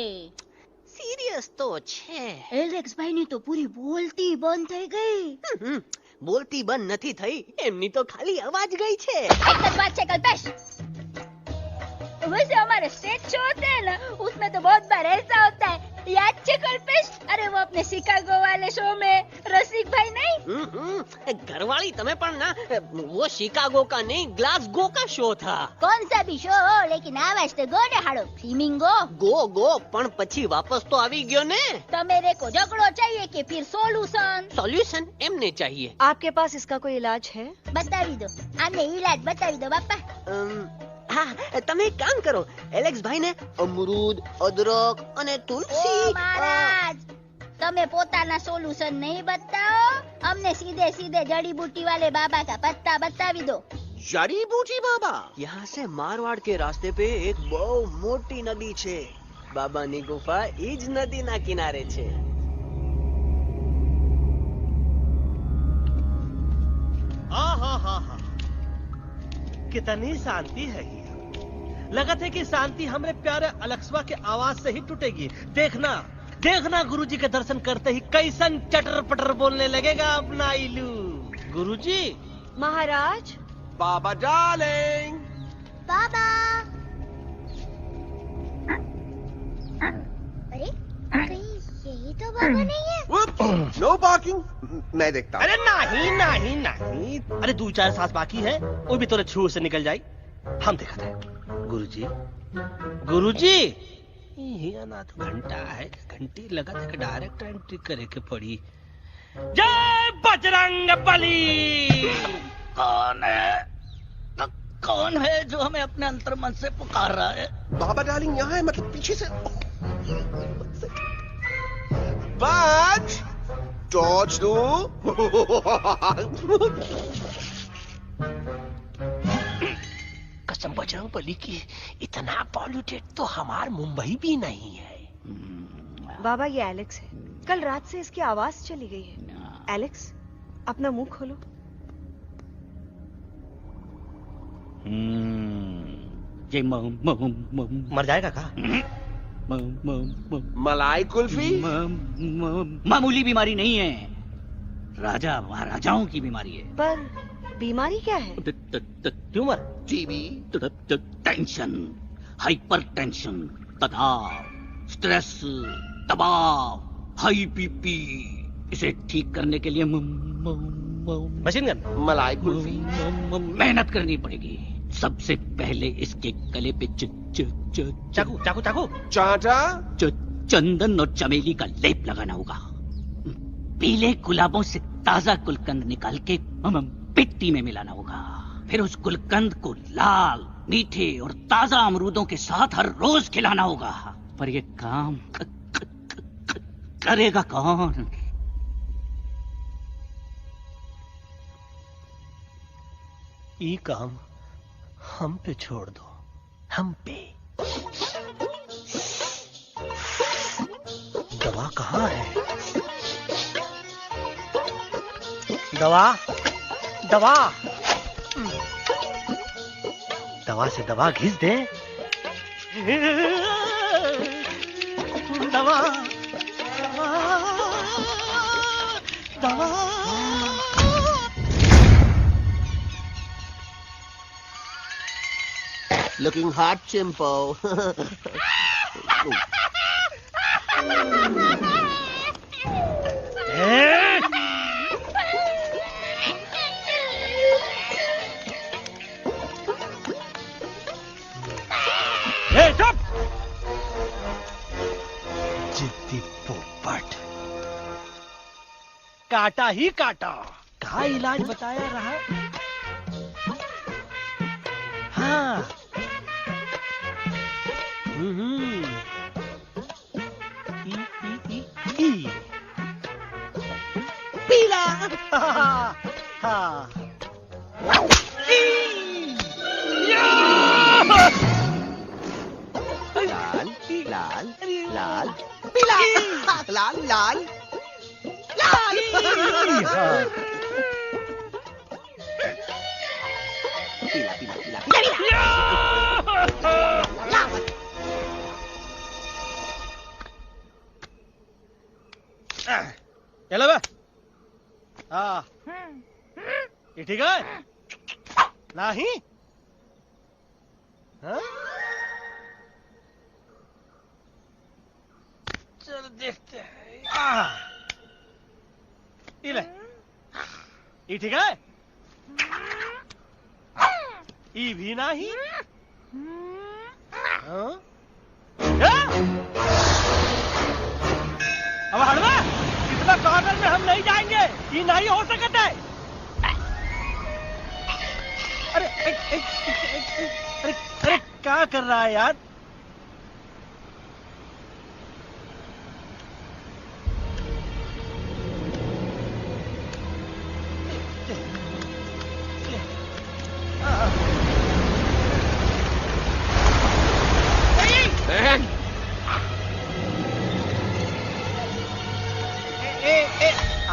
सीरियस तो छे। એલેક્સ ભાઈ ની તો પૂરી બોલતી બંધ થઈ ગઈ। बोलती बंद નથી થઈ, એમની તો ખાલી અવાજ ગઈ છે। एक तक बात है कल्पेश। वैसे हमारे स्टेज शो होते हैं ना उसमें तो बहुत बार ऐसा होता है, याद है कल्पेश? अरे वो अपने शिकागो वाले शो में रसिक भाई नहीं घरवाली तुम्हें पण ना वो शिकागो का नहीं ग्लासगो का शो था। कौन सा भी शो हो लेकिन आवाज तो गो ने हाड़ो फ्लेमिंगो गो पण પછી वापस तो આવી ગયો ने। तो मेरे को झगड़ो चाहिए कि फिर सॉल्यूशन एमने चाहिए। आपके पास इसका कोई इलाज है? बतावी दो, आने इलाज बतावी दो बापा। हाँ તમે એક કામ કરો, એલેક્સ ભાઈ ને અમરૂદ અદરક અને તુલસી। महाराज તમે પોતાના સોલ્યુશન नहीं बताओ, हमने सीधे सीधे जड़ी बूटी वाले बाबा का पत्ता बतावी दो। जड़ी बूटी बाबा? यहाँ से मारवाड़ के रास्ते पे एक बहु मोटी नदी छे। बाबा नी गुफा इज नदी ना किनारे छे। कितनी शांति है ये। लगत है कि शांति हमरे प्यारे अलेक्सवा के आवाज से ही टूटेगी। देखना देखना गुरुजी के दर्शन करते ही कैसन चटर पटर बोलने लगेगा अपना इलू। गुरुजी। महाराज। बाबा डार्लिंग। बाबा। अरे कहीं यही तो बाबा नहीं है। No parking. मैं देखता हूँ। अरे नहीं नहीं नहीं, अरे 2-4 सांस बाकी है, वो भी तोरे छू से निकल जाए। हम देखा था गुरुजी। गुरुजी यहाँ ना तो घंटा है, घंटी लगा था कि डायरेक्ट एंट्री करे के पड़ी। जय बजरंग बली। कौन है? कौन है जो हमें अपने अंतर मन से पुकार रहा है? बाबा डार्लिंग यहाँ है, मतलब पीछे से। बाज टॉर्च दो। कसम बजरंग बली की, इतना पॉल्यूटेड तो हमार मुंबई भी नहीं है। बाबा ये एलेक्स है, कल रात से इसकी आवाज चली गई है। एलेक्स अपना मुंह खोलो। ये मर जाएगा का? मलाई कुल्फी? मामूली बीमारी नहीं है, राजा महाराजाओं की बीमारी है। पर बीमारी क्या है? Tumour, TB, tension, hyper tension, तनाव, स्ट्रेस, दबाव, हाई बीपी। इसे ठीक करने के लिए मशीन गन, मलाई कुल्फी, मेहनत करनी पड़ेगी। सबसे पहले इसके गले पे चाकू चाकू चाकू चाटा, चंदन और चमेली का लेप लगाना होगा। पीले गुलाबों से ताजा गुलकंद निकाल के मिट्टी में मिलाना होगा। फिर उस गुलकंद को लाल, मीठे और ताजा अमरूदों के साथ हर रोज खिलाना होगा। पर ये काम करेगा कौन? ये काम हम पे छोड़ दो, हम पे। दवा कहाँ है? दवा, दवा, दवा से दवा घिस दे। दवा, दवा। Looking hot, Chimpo. चुप! जिद्दी पोपट, काटा ही काटा। कहा इलाज बताया रहा? हाँ। पीला। हाँ। लाल, लाल, लाल, पीला, लाल, लाल, लाल। पीला, पीला, पीला, चलो बे। हाँ, ये ठीक है? नहीं? हाँ? चलो देखते हैं। ये ले, ये ठीक है? ये भी नहीं? हाँ? अब हड़वा, इतना कॉर्नर में हम नहीं जाएंगे, ये नहीं हो सकता है। अरे अरे क्या कर रहा है यार?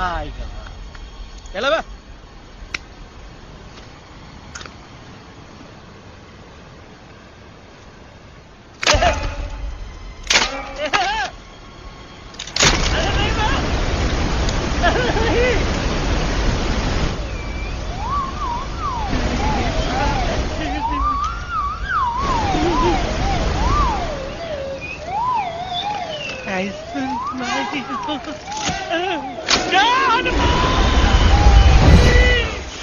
आएगा। चलो बे। लाइसेंस नहीं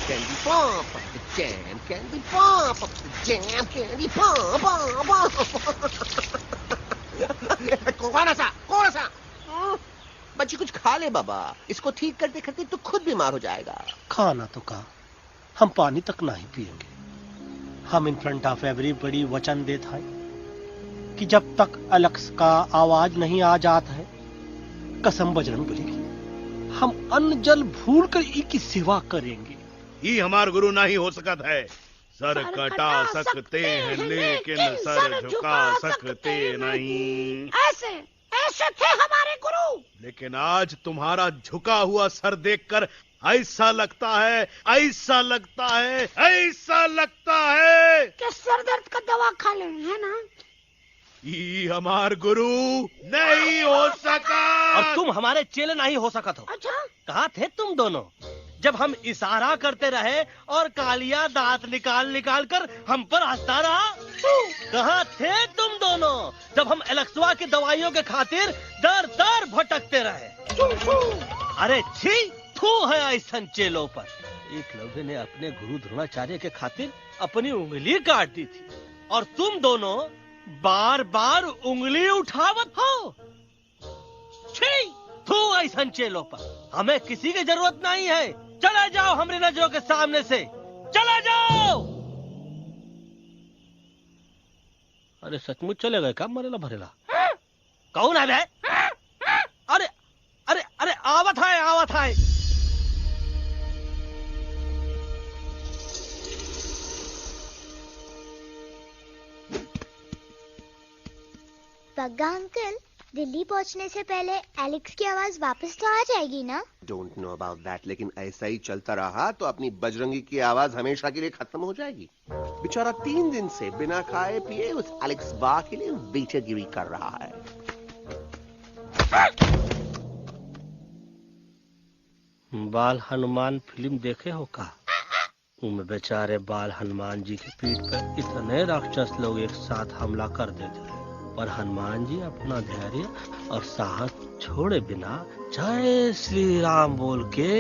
Candy pop up the jam, candy pop up the jam, candy pop कौन सा? बच्ची कुछ खा ले बाबा, इसको ठीक करते करते तो खुद बीमार हो जाएगा। खाना तो कहा, हम पानी तक नहीं पिएंगे। हम इन फ्रंट ऑफ एवरीबॉडी वचन देते हैं कि जब तक एलेक्स का आवाज नहीं आ जाता है, कसम बजरंगबली की, हम अन्न जल भूल कर की सेवा करेंगे। ये हमार गुरु नहीं हो सकत है। सर कटा सकते हैं लेकिन सर झुका सकते नहीं। ऐसे थे हमारे गुरु। लेकिन आज तुम्हारा झुका हुआ सर देखकर ऐसा लगता है कि सर दर्द का दवा खा ले, है ना? ये हमार गुरु नहीं हो सका। और तुम हमारे चेले नहीं हो सकत हो। अच्छा, कहाँ थे तुम दोनों जब हम इशारा करते रहे और कालिया दांत निकाल कर हम पर हंसता रहा? कहाँ थे तुम दोनों जब हम एलेक्सवा की दवाइयों के खातिर दर दर भटकते रहे? अरे छी, थू है ऐसा चेलों पर। एकलव्य ने अपने गुरु द्रोणाचार्य के खातिर अपनी उंगली काट दी थी और तुम दोनों बार बार उंगली उठावत हो। छी, थू ऐसा चेलों पर। हमें किसी की जरूरत नहीं है। चले जाओ हमारी नजरों के सामने से, चले जाओ। अरे सचमुच चले गए क्या? मरेला भरेला कौन है बे? अरे अरे अरे आवत है। बग्गा अंकल, दिल्ली पहुंचने से पहले एलेक्स की आवाज वापस तो आ जाएगी ना? डोंट नो अबाउट दैट, लेकिन ऐसा ही चलता रहा तो अपनी बजरंगी की आवाज हमेशा के लिए खत्म हो जाएगी। बेचारा 3 दिन से बिना खाए पिए उस एलेक्स बा के लिए बेचैगिरी कर रहा है। बाल हनुमान फिल्म देखे हो का? उनमें बेचारे बाल हनुमान जी की पीठ पर इतने राक्षस लोग एक साथ हमला कर देते हैं, पर हनुमान जी अपना धैर्य और साहस छोड़े बिना जय श्री राम बोल के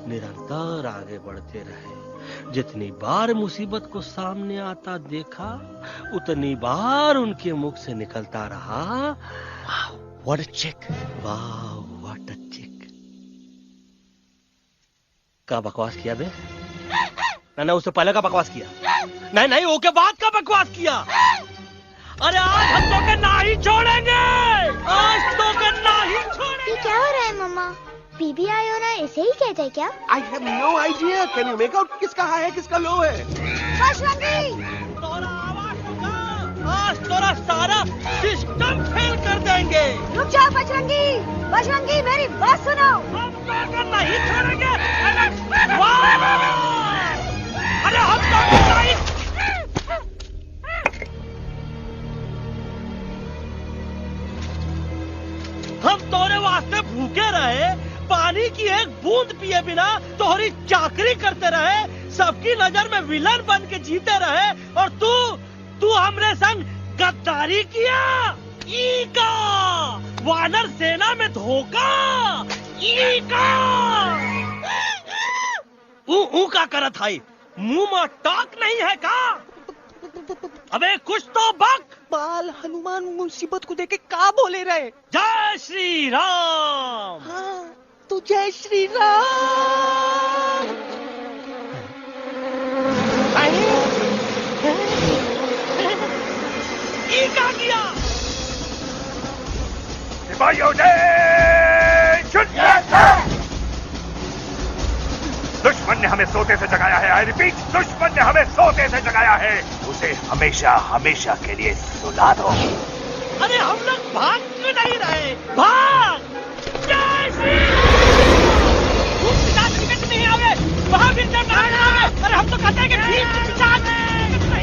निरंतर आगे बढ़ते रहे। जितनी बार मुसीबत को सामने आता देखा, उतनी बार उनके मुख से निकलता रहा, व्हाट अ चिक, वाह व्हाट अ चिक। का बकवास किया बे? मैंने उससे पहले का बकवास किया? नहीं, वो के बाद का बकवास किया। अरे आज हम तो के नहीं छोड़ेंगे, आज तो के नहीं छोड़ेंगे। ये क्या हो रहा है मम्मा? बीबी आई हो ना, ऐसे ही कहते हैं क्या? I have no idea. Can you make out किसका हाई है किसका लो है? बजरंगी, आज तोरा सारा सिस्टम फेल कर देंगे। रुक जाओ बजरंगी, मेरी बात सुनो। हम तो के नहीं छोड़ेंगे। अरे हम तो के नहीं। हम तोरे वास्ते भूखे रहे, पानी की एक बूंद पिए बिना तोहरी चाकरी करते रहे, सबकी नजर में विलन बन के जीते रहे, और तू हमरे संग गद्दारी किया। ईका वानर सेना में धोखा। ईका ऊ का करत है? मुंह में टाक नहीं है का? अबे कुछ तो बक। बाल हनुमान मुसीबत को देखे का बोले रहे? जय श्री राम। हाँ, तो जय श्री राम। ये क्या किया? सिपाहियों दुश्मन ने हमें सोते से जगाया है। आई रिपीट, दुश्मन ने हमें सोते से जगाया है। उसे हमेशा हमेशा के लिए सुला दो। अरे हम लोग भाग क्यों नहीं रहे? भाग! जय श्री राम। नहीं आवे महावीर जब नहीं आवे। अरे हम तो कहते हैं कि नहीं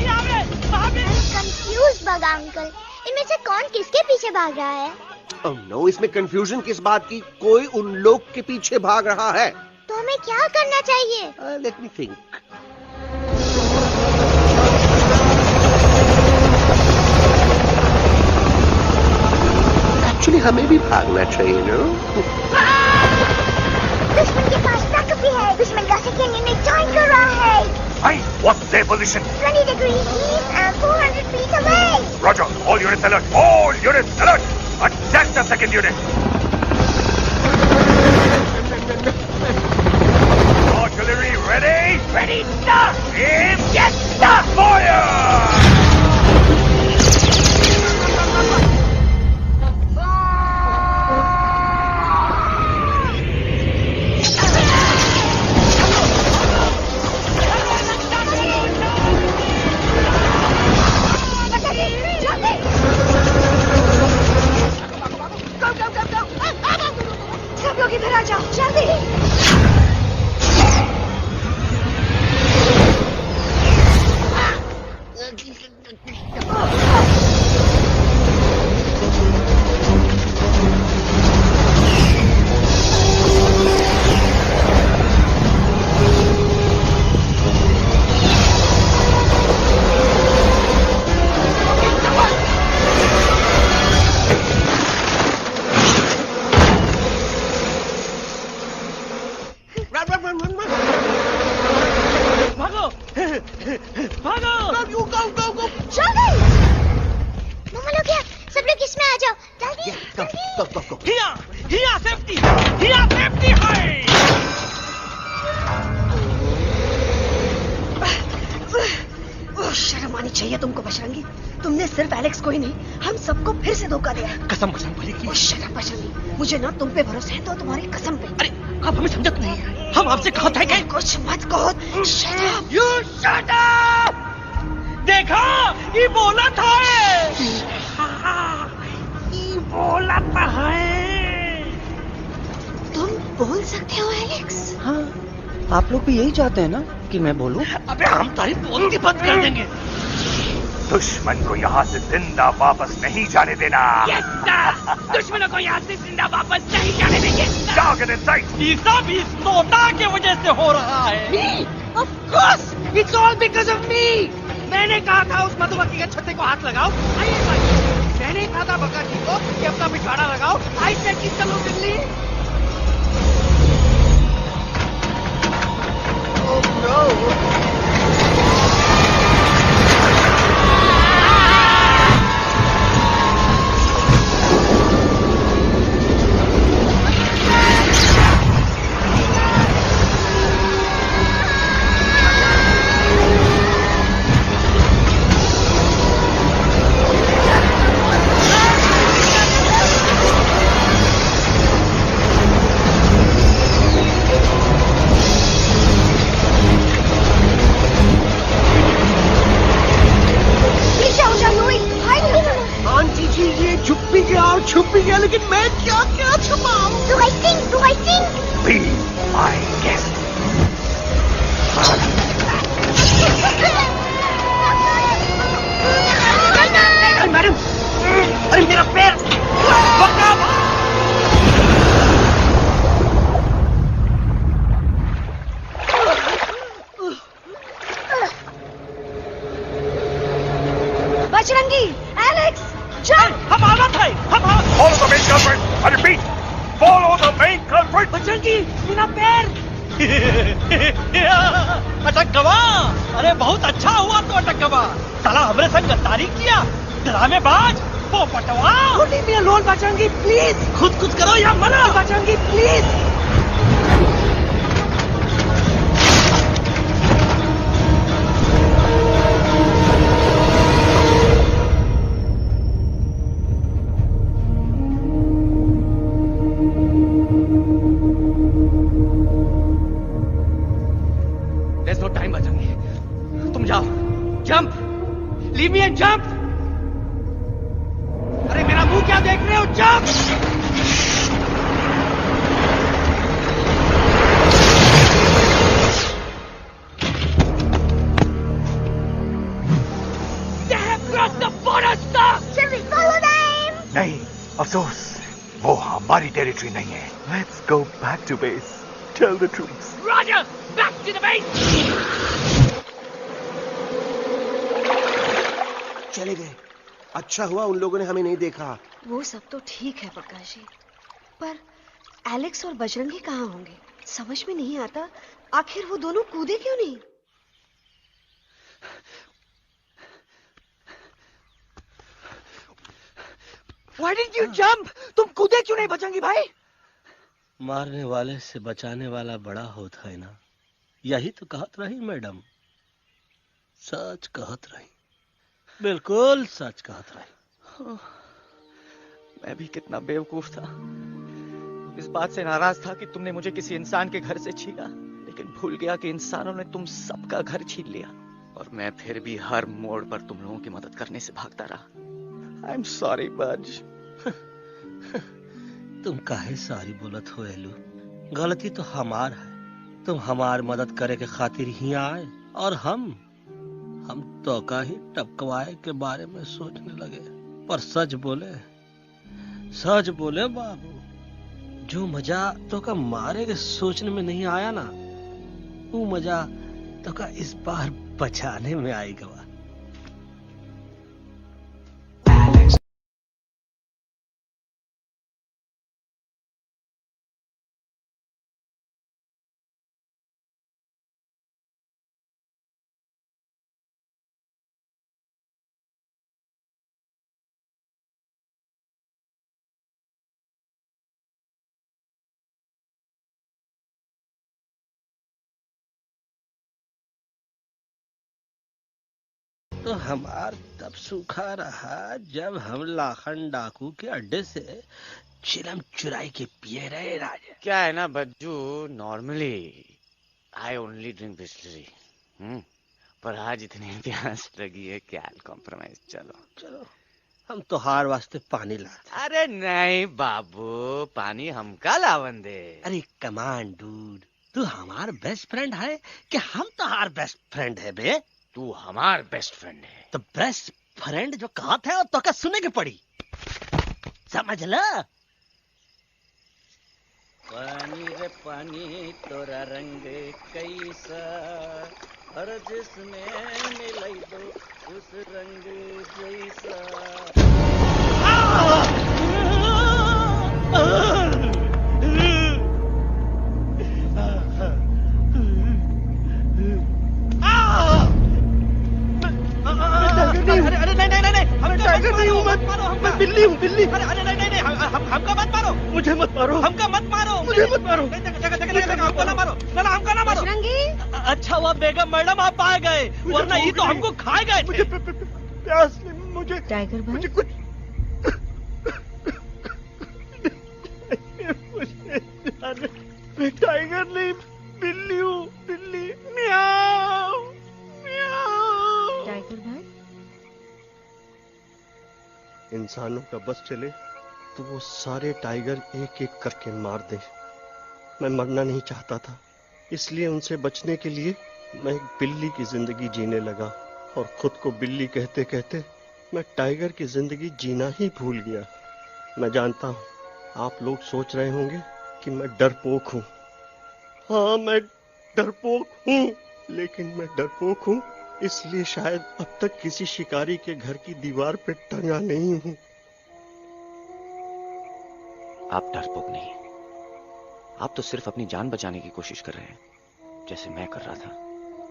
आवे महावीर। कंफ्यूज बगा अंकल, इनमें से कौन किसके पीछे भाग रहा है? ओह नो, इसमें कंफ्यूजन किस बात की? कोई उन लोग के पीछे भाग रहा है। तो हमें क्या करना चाहिए? Let me think. एक्चुअली हमें भी भागना चाहिए नो। दुश्मन के पास ताकत भी है। दुश्मन का सेकेंड यूनिट ज्वाइन कर रहा है। Hey, what's their position? 20 degrees east and 400 feet away. Roger. All units alert. All units alert. Attack the second unit. Artillery ready? Ready, start! Aim! Get start! Fire! सब लोग इधर आ जाओ, जल्दी। शर्म आनी चाहिए तुमको बजरंगी। तुमने सिर्फ एलेक्स को ही नहीं, हम सबको फिर से धोखा दिया। कसम बजरंग बली की। शर्म बजरंगी, मुझे ना तुम पे भरोसा है तो तुम्हारी कसम पे। अरे आप हमें समझत नहीं है। हम आपसे कहा था कि कुछ मत कहो। Shut up. You shut up. देखा, ये बोला था। ये बोला था है। तुम बोल सकते हो एलेक्स? हाँ, आप लोग भी यही चाहते हैं ना कि मैं बोलूं? अबे हम तारी बोलती बंद कर देंगे। दुश्मन को यहाँ से जिंदा वापस नहीं जाने देना। दुश्मनों को यहाँ से जिंदा वापस नहीं जाने देंगे। Target in sight. ये सब इस तोता की वजह से हो रहा है। Me? Of course, it's all because of me. मैंने कहा था उस मधुमक्खी के छत्ते को हाथ लगाओ। आइए भाई, मैंने कहा था बका जी को कि अपना पिछवाड़ा लगाओ। आई सेड कि चलो दिल्ली। Oh no. छुप भी गया, लेकिन मैं क्या क्या छुपाऊं? Do I sing? Do I sing? Be my guest. Madam, अरे मेरा पैर। Bajrangi, Alex, jump! हम आना था। Follow the main culprit. I repeat, follow the main culprit. Bajrangi, मेरा पैर। अटक गवा। अरे बहुत अच्छा हुआ तो अटक गवा। साला हमरे संग गद्दारी किया। ड्रामेबाज, पोपटवा। Leave me alone, Bajrangi, please. खुद कुछ करो या मरो। Bajrangi, please. There's no time, Bajrangi. तुम जाओ। Jump. Leave me and jump. अरे मेरा मुंह क्या देख रहे हो? Jump. They have crossed the border, sir. Shall we follow them? नहीं, अफसोस, वो हमारी टेरिटरी नहीं है। Let's go back to base. Tell the troops. Roger, back to the base. चले गए। अच्छा हुआ उन लोगों ने हमें नहीं देखा। वो सब तो ठीक है प्रकाश जी, पर एलेक्स और बजरंगी कहाँ होंगे? समझ में नहीं आता आखिर वो दोनों कूदे क्यों नहीं? Why didn't you jump? तुम कूदे क्यों नहीं बजरंगी भाई? मारने वाले से बचाने वाला बड़ा होता है ना, यही तो कहत रही मैडम। सच कहत रही, बिल्कुल सच कहत रही। मैं भी कितना बेवकूफ था। इस बात से नाराज था कि तुमने मुझे किसी इंसान के घर से छीना, लेकिन भूल गया कि इंसानों ने तुम सबका घर छीन लिया और मैं फिर भी हर मोड़ पर तुम लोगों की मदद करने से भागता रहा। आई एम सॉरी बज। तुम काहे सारी बोलत हो एलू? गलती तो हमार है। तुम हमार मदद करे के खातिर ही आए और हम तो का ही टपकवाए के बारे में सोचने लगे। पर सच बोले बाबू, जो मजा तो का मारे के सोचने में नहीं आया ना, वो मजा तो का इस बार बचाने में आएगा। तो हमार तब सूखा रहा जब हम लाखन डाकू के अड्डे से चिलम चुराई के पिए रहे राजा। क्या है ना Bajju, normally I only drink Bisleri, पर आज इतनी प्यास लगी है क्या कॉम्प्रोमाइज। चलो हम तो हार वास्ते पानी लाते। अरे नहीं बाबू, पानी हमका लावन दे। अरे कमान डूड, तू हमार बेस्ट फ्रेंड है कि हम तो हार बेस्ट फ्रेंड है बे? तू हमार बेस्ट फ्रेंड है। तो बेस्ट फ्रेंड जो कहा था तो क्या सुने की पड़ी, समझ ला। पानी रे पानी तोरा रंग कैसा, हर जिसमें मिलाई दो उस रंग जैसा। अरे नहीं, मैं टाइगर नहीं हूँ, मैं बिल्ली हूँ, बिल्ली। अरे नहीं, हमका मत मारो, मुझे मत मारो, हमका मत मारो, मुझे मत मारो, हमको ना मारो, ना हमका ना मारो। अच्छा हुआ बेगम मैडम आप आ गए, वरना ये तो हमको खा गए। मुझे प्यास नहीं, मुझे टाइगर भाई, मुझे कुछ मैं टाइगर नहीं, बिल्ली हूँ, बिल्ली। म्याऊ म्याऊ। टाइगर भाई, इंसानों का बस चले तो वो सारे टाइगर एक एक करके मार दे। मैं मरना नहीं चाहता था, इसलिए उनसे बचने के लिए मैं एक बिल्ली की जिंदगी जीने लगा और खुद को बिल्ली कहते कहते मैं टाइगर की जिंदगी जीना ही भूल गया। मैं जानता हूँ आप लोग सोच रहे होंगे कि मैं डरपोक हूँ। हाँ, मैं डरपोक हूँ, लेकिन मैं डरपोक हूँ इसलिए शायद अब तक किसी शिकारी के घर की दीवार पे टंगा नहीं हूँ। आप डरपोक नहीं, आप तो सिर्फ अपनी जान बचाने की कोशिश कर रहे हैं, जैसे मैं कर रहा था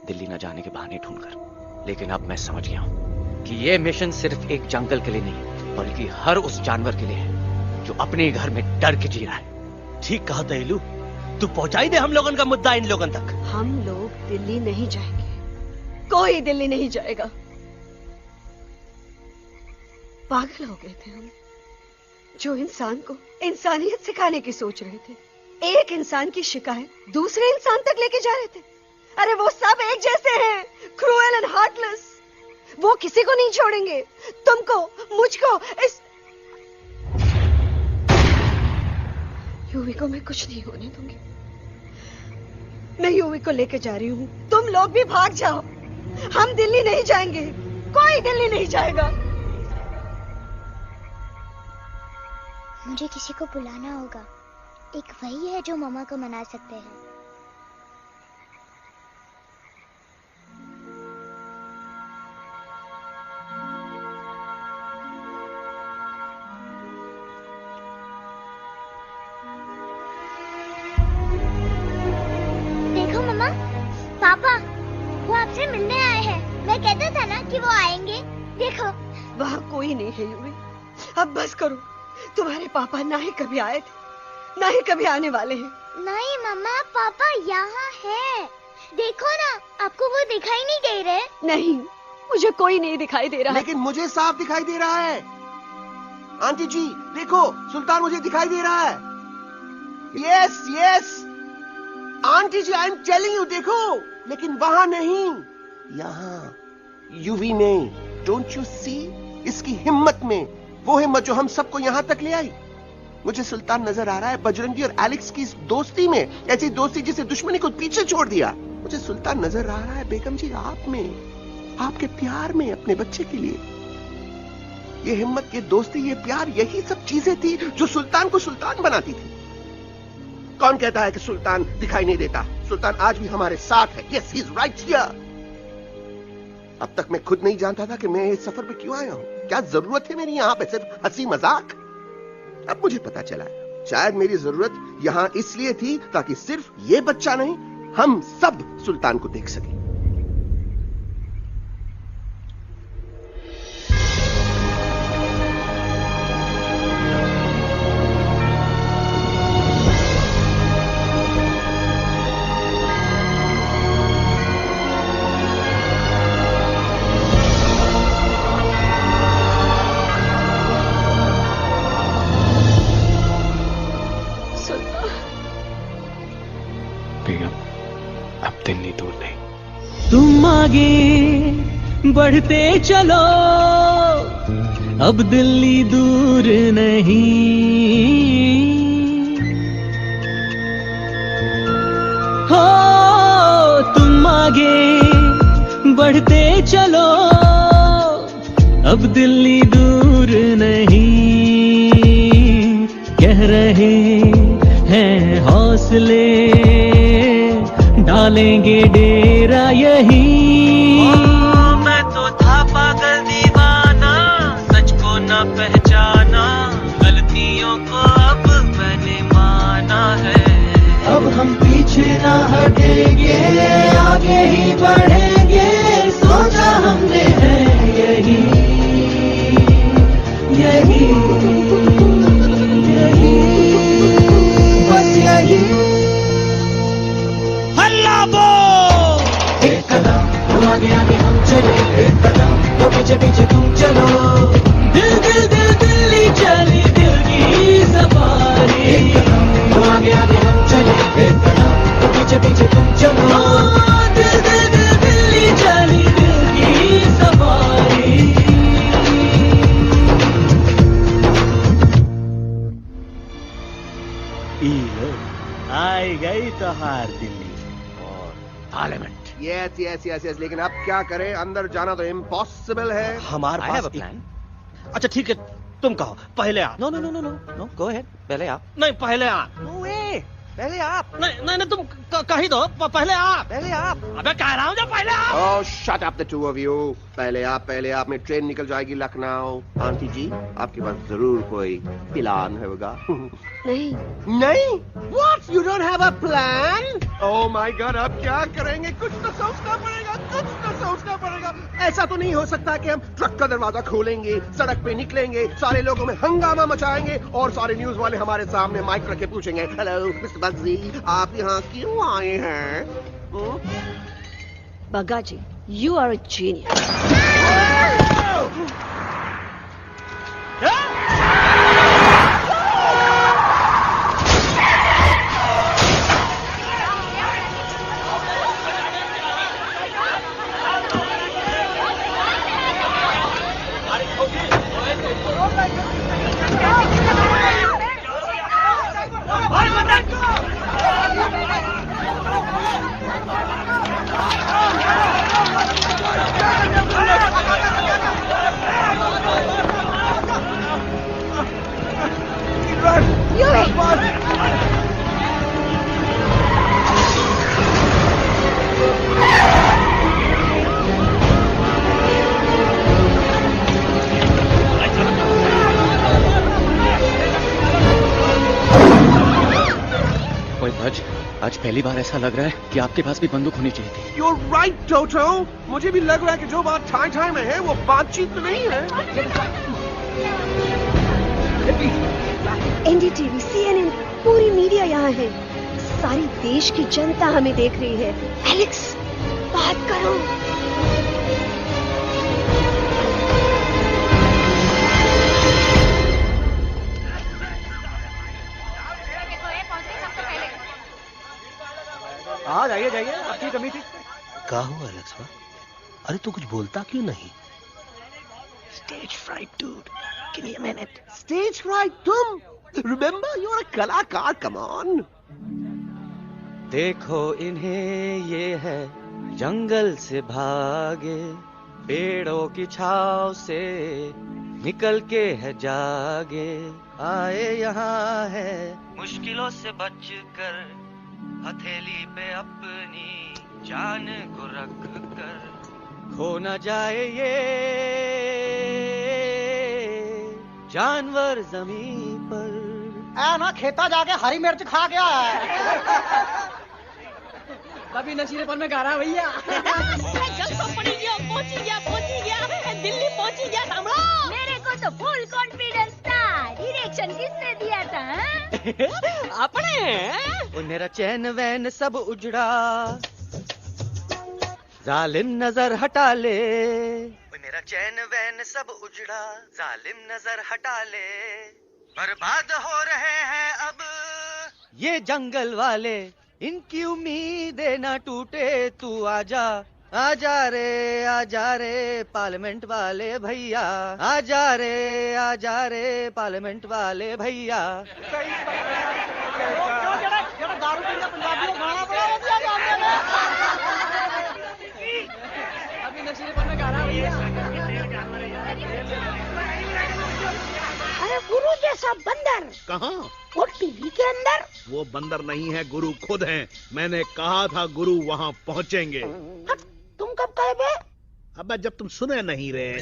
दिल्ली न जाने के बहाने ढूंढकर। लेकिन अब मैं समझ गया हूं कि यह मिशन सिर्फ एक जंगल के लिए नहीं, बल्कि हर उस जानवर के लिए है जो अपने घर में डर के जी रहा है। ठीक कहा दहलू, तू पहुंचाई दे हम लोगन का मुद्दा इन लोगन तक। हम लोग दिल्ली नहीं जाएंगे, कोई दिल्ली नहीं जाएगा। पागल हो गए थे हम, जो इंसान को इंसानियत सिखाने की सोच रहे थे, एक इंसान की शिकायत दूसरे इंसान तक लेके जा रहे थे। अरे वो सब एक जैसे हैं, क्रूएल एंड हार्टलेस। वो किसी को नहीं छोड़ेंगे, तुमको, मुझको, इस यूवी को मैं कुछ नहीं होने दूंगी। मैं यूवी को लेके जा रही हूँ, तुम लोग भी भाग जाओ। हम दिल्ली नहीं जाएंगे, कोई दिल्ली नहीं जाएगा। मुझे किसी को बुलाना होगा, एक वही है जो मामा को मना सकते हैं। देखो। वहाँ कोई नहीं है यूवी। अब बस करो। तुम्हारे पापा ना ही कभी आए थे, ना ही कभी आने वाले हैं। नहीं मम्मा, पापा यहाँ है। देखो ना, आपको वो दिखाई नहीं दे रहे? नहीं, मुझे कोई नहीं दिखाई दे रहा। लेकिन मुझे साफ दिखाई दे रहा है। आंटी जी देखो, सुल्तान मुझे दिखाई दे रहा है। Yes yes auntie ji, I am telling you, देखो। लेकिन वहां नहीं, यहाँ यूवी में। Don't you see? इसकी हिम्मत में, वो हिम्मत जो हम सबको यहाँ तक ले आई। मुझे सुल्तान नजर आ रहा है बजरंगी और एलेक्स की इस दोस्ती में, ऐसी दोस्ती जिसे दुश्मनी को पीछे छोड़ दिया। मुझे सुल्तान नजर आ रहा है बेगम जी आप में, आपके प्यार में अपने बच्चे के लिए। ये हिम्मत, ये दोस्ती, ये प्यार, यही सब चीजें थी जो सुल्तान को सुल्तान बनाती थी। कौन कहता है कि सुल्तान दिखाई नहीं देता? सुल्तान आज भी हमारे साथ है। Yes, he is right here. अब तक मैं खुद नहीं जानता था कि मैं इस सफर पे क्यों आया हूं। क्या जरूरत है मेरी यहाँ पे सिर्फ हंसी मजाक? अब मुझे पता चला, शायद मेरी जरूरत यहाँ इसलिए थी ताकि सिर्फ ये बच्चा नहीं, हम सब सुल्तान को देख सकें। तुम आगे बढ़ते चलो, अब दिल्ली दूर नहीं। हो तुम आगे बढ़ते चलो, अब दिल्ली दूर नहीं। कह रहे हैं हौसले, डालेंगे डेरा यही। मैं तो था पागल दीवाना, सच को न पहचाना, गलतियों को अब मैंने माना है। अब हम पीछे ना हटेंगे, आगे ही बढ़ेंगे, सोचा हमने है यही यही यही, बस यही। एक कदम तो आगे आगे हम चले, एक कदम तो पीछे पीछे तुम चलो। दिल दिल दिल दिल्ली चली दिल की सफारी। एक कदम तो आगे आगे हम चले, एक कदम तो पीछे पीछे तुम चलो। दिल दिल दिल दिल्ली चली दिल की सफारी। आई गई तो हार Delhi parliament. Yes yes yes yes, लेकिन अब क्या करें? अंदर जाना तो इम्पॉसिबल है। हमारे पास प्लान। अच्छा ठीक है, तुम कहो, पहले आप। No no no no no no, go ahead, पहले आप। नहीं पहले आप। नो वे, पहले आप। नहीं नहीं नहीं, तुम कही दो, पहले आप। पहले आप। अबे कह रहा हूँ जब पहले आप। Oh shut up the two of you. पहले आप में ट्रेन निकल जाएगी लखनऊ। आंटी जी आपके पास जरूर कोई प्लान होगा। नहीं नहीं? What? You don't have a plan? Oh my God, अब क्या करेंगे? कुछ तो सोचना पड़ेगा, कुछ तो सोचना पड़ेगा। ऐसा तो नहीं हो सकता कि हम ट्रक का दरवाजा खोलेंगे, सड़क पे निकलेंगे, सारे लोगों में हंगामा मचाएंगे और सारे न्यूज वाले हमारे सामने माइक रख के पूछेंगे, हेलो मिस्टर बग्जी, आप यहाँ क्यों आए हैं? बग्गा जी, you are a genius. कोई भज आज पहली बार ऐसा लग रहा है कि आपके पास भी बंदूक होनी चाहिए थी। You're right, Toto. मुझे भी लग रहा है कि जो बात ठाई में है वो बातचीत में नहीं है। एनडीटीवी, CNN, पूरी मीडिया यहाँ है। सारी देश की जनता हमें देख रही है। एलेक्स, बात करो। हाँ जाइए जाइए, आपकी कमी थी। क्या हुआ एलेक्स? अरे तू कुछ बोलता क्यों नहीं? Stage fright, dude. Give me a minute. Stage fright, तुम? Remember, you're a कलाकार. Come on. देखो इन्हें, ये है जंगल से भागे, पेड़ों की छाव से निकल के है जागे, आए यहाँ है मुश्किलों से बचकर, हथेली पे अपनी जान को रख कर, खो न जाए ये जानवर जमीन पर। ना खेता जाके हरी मिर्च खा गया है। कभी नशीलेपन में गा रहा भैया। पहुंची गया, दिल्ली पहुंची गया। सामने मेरे को तो फुल कॉन्फिडेंस था। डायरेक्शन किसने दिया था? अपने। मेरा चैन वैन सब उजड़ा, जालिम नजर हटा ले। मेरा चैन वैन सब उजड़ा, जालिम नजर हटा ले। बर्बाद हो रहे हैं अब ये जंगल वाले, इनकी उम्मीदें ना टूटे। तू आजा आजा रे पार्लियामेंट वाले भैया, आजा रे पार्लियामेंट वाले भैया। अभी नशीलेपन में गा रहा भैया। अरे गुरु जैसा बंदर कहाँ? वो टीवी के अंदर। वो बंदर नहीं है, गुरु खुद हैं। मैंने कहा था गुरु वहाँ पहुँचेंगे। तुम कब कहे बे? अबे जब तुम सुने नहीं रहे।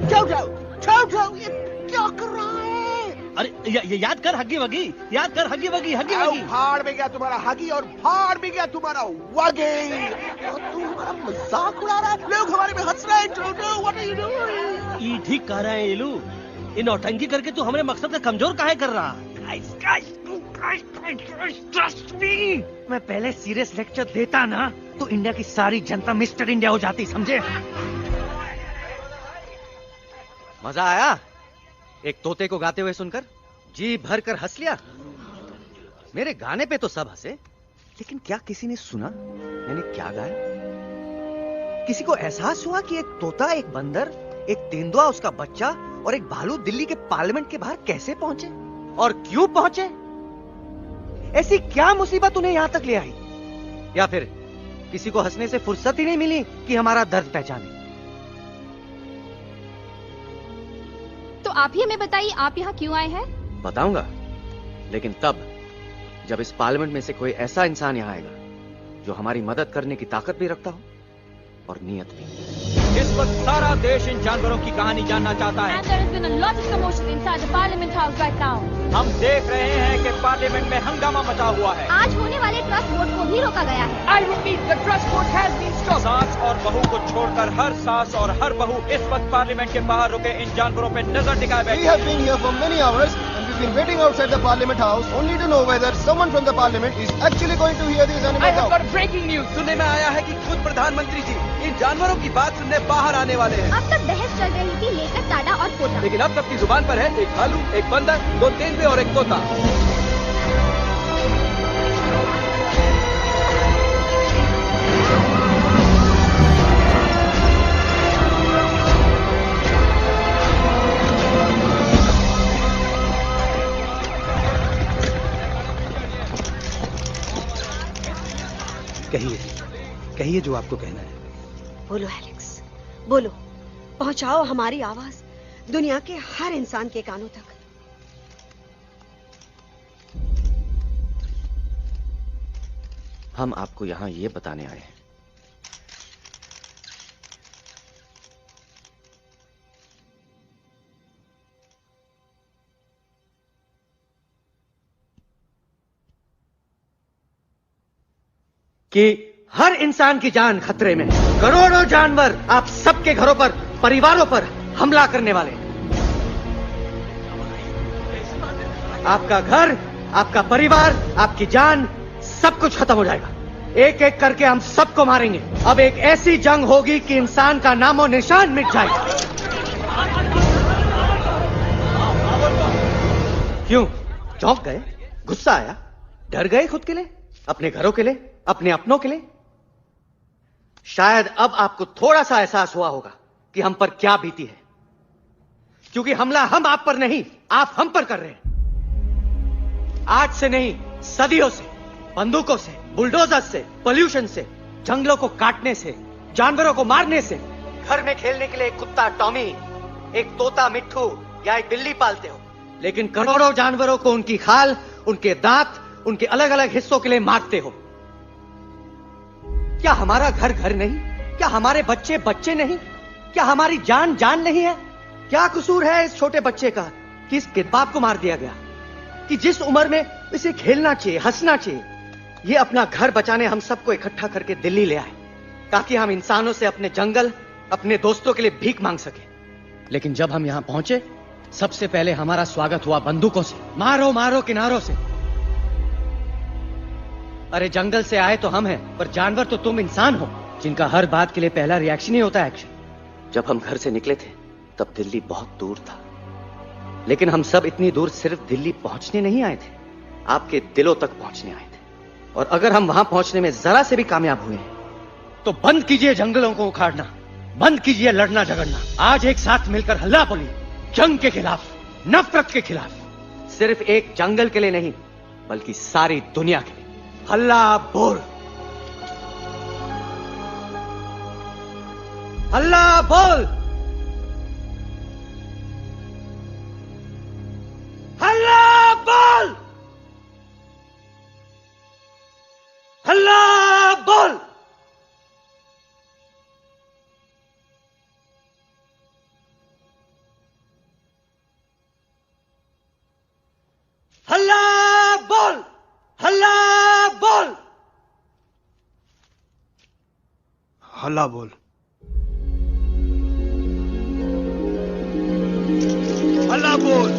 छोड़ो, ये क्या कर रहा है? अरे ये याद कर हगी वगी, याद कर हगी वगी, हगी वगी। भाड़ में गया तुम्हारा हगी और भाड़ में गया तुम्हारा वगी। और तू हमारा मजाक उड़ा रहा है। लोग हमारे में हंस रहे हैं। छोटू, what are you doing? ये ठीक कह रहे हैं इलू। इन नौटंकी करके तू हमारे मकसद का कमजोर काहे कर रहा? Trust me. मैं पहले सीरियस लेक्चर देता ना तो इंडिया की सारी जनता मिस्टर इंडिया हो जाती, समझे? मजा आया एक तोते को गाते हुए सुनकर? जी भर कर हंस लिया। मेरे गाने पे तो सब हंसे, लेकिन क्या किसी ने सुना मैंने क्या गाया? किसी को एहसास हुआ कि एक तोता, एक बंदर, एक तेंदुआ, उसका बच्चा और एक भालू दिल्ली के पार्लियामेंट के बाहर कैसे पहुंचे और क्यों पहुंचे? ऐसी क्या मुसीबत उन्हें यहां तक ले आई? या फिर किसी को हंसने से फुर्सत ही नहीं मिली कि हमारा दर्द पहचाने? तो आप ही हमें बताइए, आप यहाँ क्यों आए हैं? बताऊंगा, लेकिन तब जब इस पार्लियामेंट में से कोई ऐसा इंसान यहाँ आएगा जो हमारी मदद करने की ताकत भी रखता हो और नीयत भी। इस वक्त सारा देश इन जानवरों की कहानी जानना चाहता है। And there has been a lot of commotion inside the Parliament House right now. हम देख रहे हैं कि पार्लियामेंट में हंगामा मचा हुआ है। आज होने वाले ट्रस्ट वोट को भी रोका गया है। I repeat, the trust vote has been stopped. सास और बहू को छोड़कर हर सास और हर बहू इस वक्त पार्लियामेंट के बाहर रुके इन जानवरों पे नजर टिकाए बैठे। We have been here for many hours and we've been waiting outside the Parliament House only to know whether someone from the Parliament is actually going to hear these animals out. I have got breaking news. सुनने में आया है कि खुद प्रधानमंत्री जी इन जानवरों की बात सुनने बाहर आने वाले हैं। अब तक बहस चल रही थी लेकर टाटा और पोता, लेकिन अब सबकी जुबान पर है एक भालू, एक बंदर, 2 तेंदुए और एक तोता। कहिए जो आपको कहना है। बोलो एलेक्स, बोलो। पहुंचाओ हमारी आवाज दुनिया के हर इंसान के कानों तक। हम आपको यहां ये बताने आए हैं कि हर इंसान की जान खतरे में है। करोड़ों जानवर आप सबके घरों पर, परिवारों पर हमला करने वाले हैं। आपका घर, आपका परिवार, आपकी जान, सब कुछ खत्म हो जाएगा। एक एक करके हम सबको मारेंगे। अब एक ऐसी जंग होगी कि इंसान का नामो निशान मिट जाएगा। क्यों चौंक गए? गुस्सा आया? डर गए खुद के लिए, अपने घरों के लिए, अपने अपनों के लिए? शायद अब आपको थोड़ा सा एहसास हुआ होगा कि हम पर क्या बीती है, क्योंकि हमला हम आप पर नहीं, आप हम पर कर रहे हैं। आज से नहीं, सदियों से, बंदूकों से, बुलडोजर से, पोल्यूशन से, जंगलों को काटने से, जानवरों को मारने से। घर में खेलने के लिए एक कुत्ता टॉमी, एक तोता मिट्ठू या एक बिल्ली पालते हो, लेकिन करोड़ों जानवरों को उनकी खाल, उनके दांत, उनके अलग अलग हिस्सों के लिए मारते हो। क्या हमारा घर घर नहीं? क्या हमारे बच्चे बच्चे नहीं? क्या हमारी जान जान नहीं है? क्या कसूर है इस छोटे बच्चे का कि इस बाप को मार दिया गया, कि जिस उम्र में इसे खेलना चाहिए, हंसना चाहिए? ये अपना घर बचाने हम सबको इकट्ठा करके दिल्ली ले आए ताकि हम इंसानों से अपने जंगल, अपने दोस्तों के लिए भीख मांग सके। लेकिन जब हम यहां पहुंचे, सबसे पहले हमारा स्वागत हुआ बंदूकों से। मारो मारो किनारों से। अरे जंगल से आए तो हम हैं, पर जानवर तो तुम इंसान हो, जिनका हर बात के लिए पहला रिएक्शन ही होता है एक्शन। जब हम घर से निकले थे तब दिल्ली बहुत दूर था, लेकिन हम सब इतनी दूर सिर्फ दिल्ली पहुंचने नहीं आए थे, आपके दिलों तक पहुंचने आए थे। और अगर हम वहां पहुंचने में जरा से भी कामयाब हुए तो बंद कीजिए जंगलों को उखाड़ना, बंद कीजिए लड़ना झगड़ना। आज एक साथ मिलकर हल्ला बोलिए, जंग के खिलाफ, नफरत के खिलाफ। सिर्फ एक जंगल के लिए नहीं, बल्कि सारी दुनिया के लिए। हल्ला बोल, हल्ला बोल, हल्ला बोल, हल्ला बोल। हल्ला बोल, हल्ला बोल, हल्ला बोल, हल्ला बोल।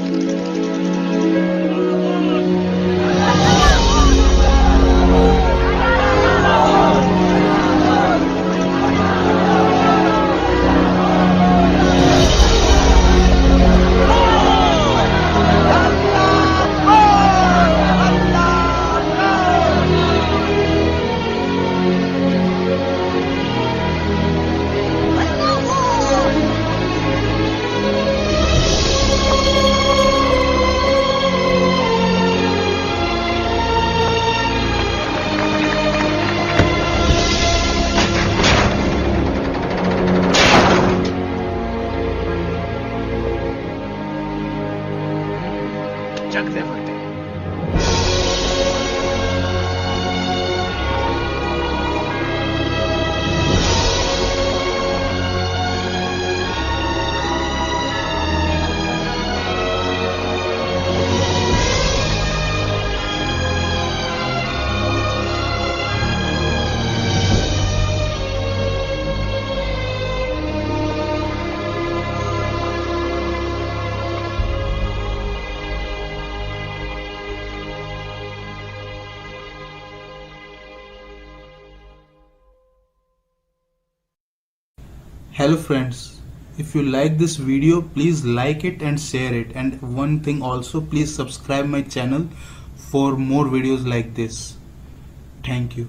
जगते बढ़ते हैं। Hello friends, if you like this video, please like it and share it, and one thing also, please subscribe my channel for more videos like this. Thank you.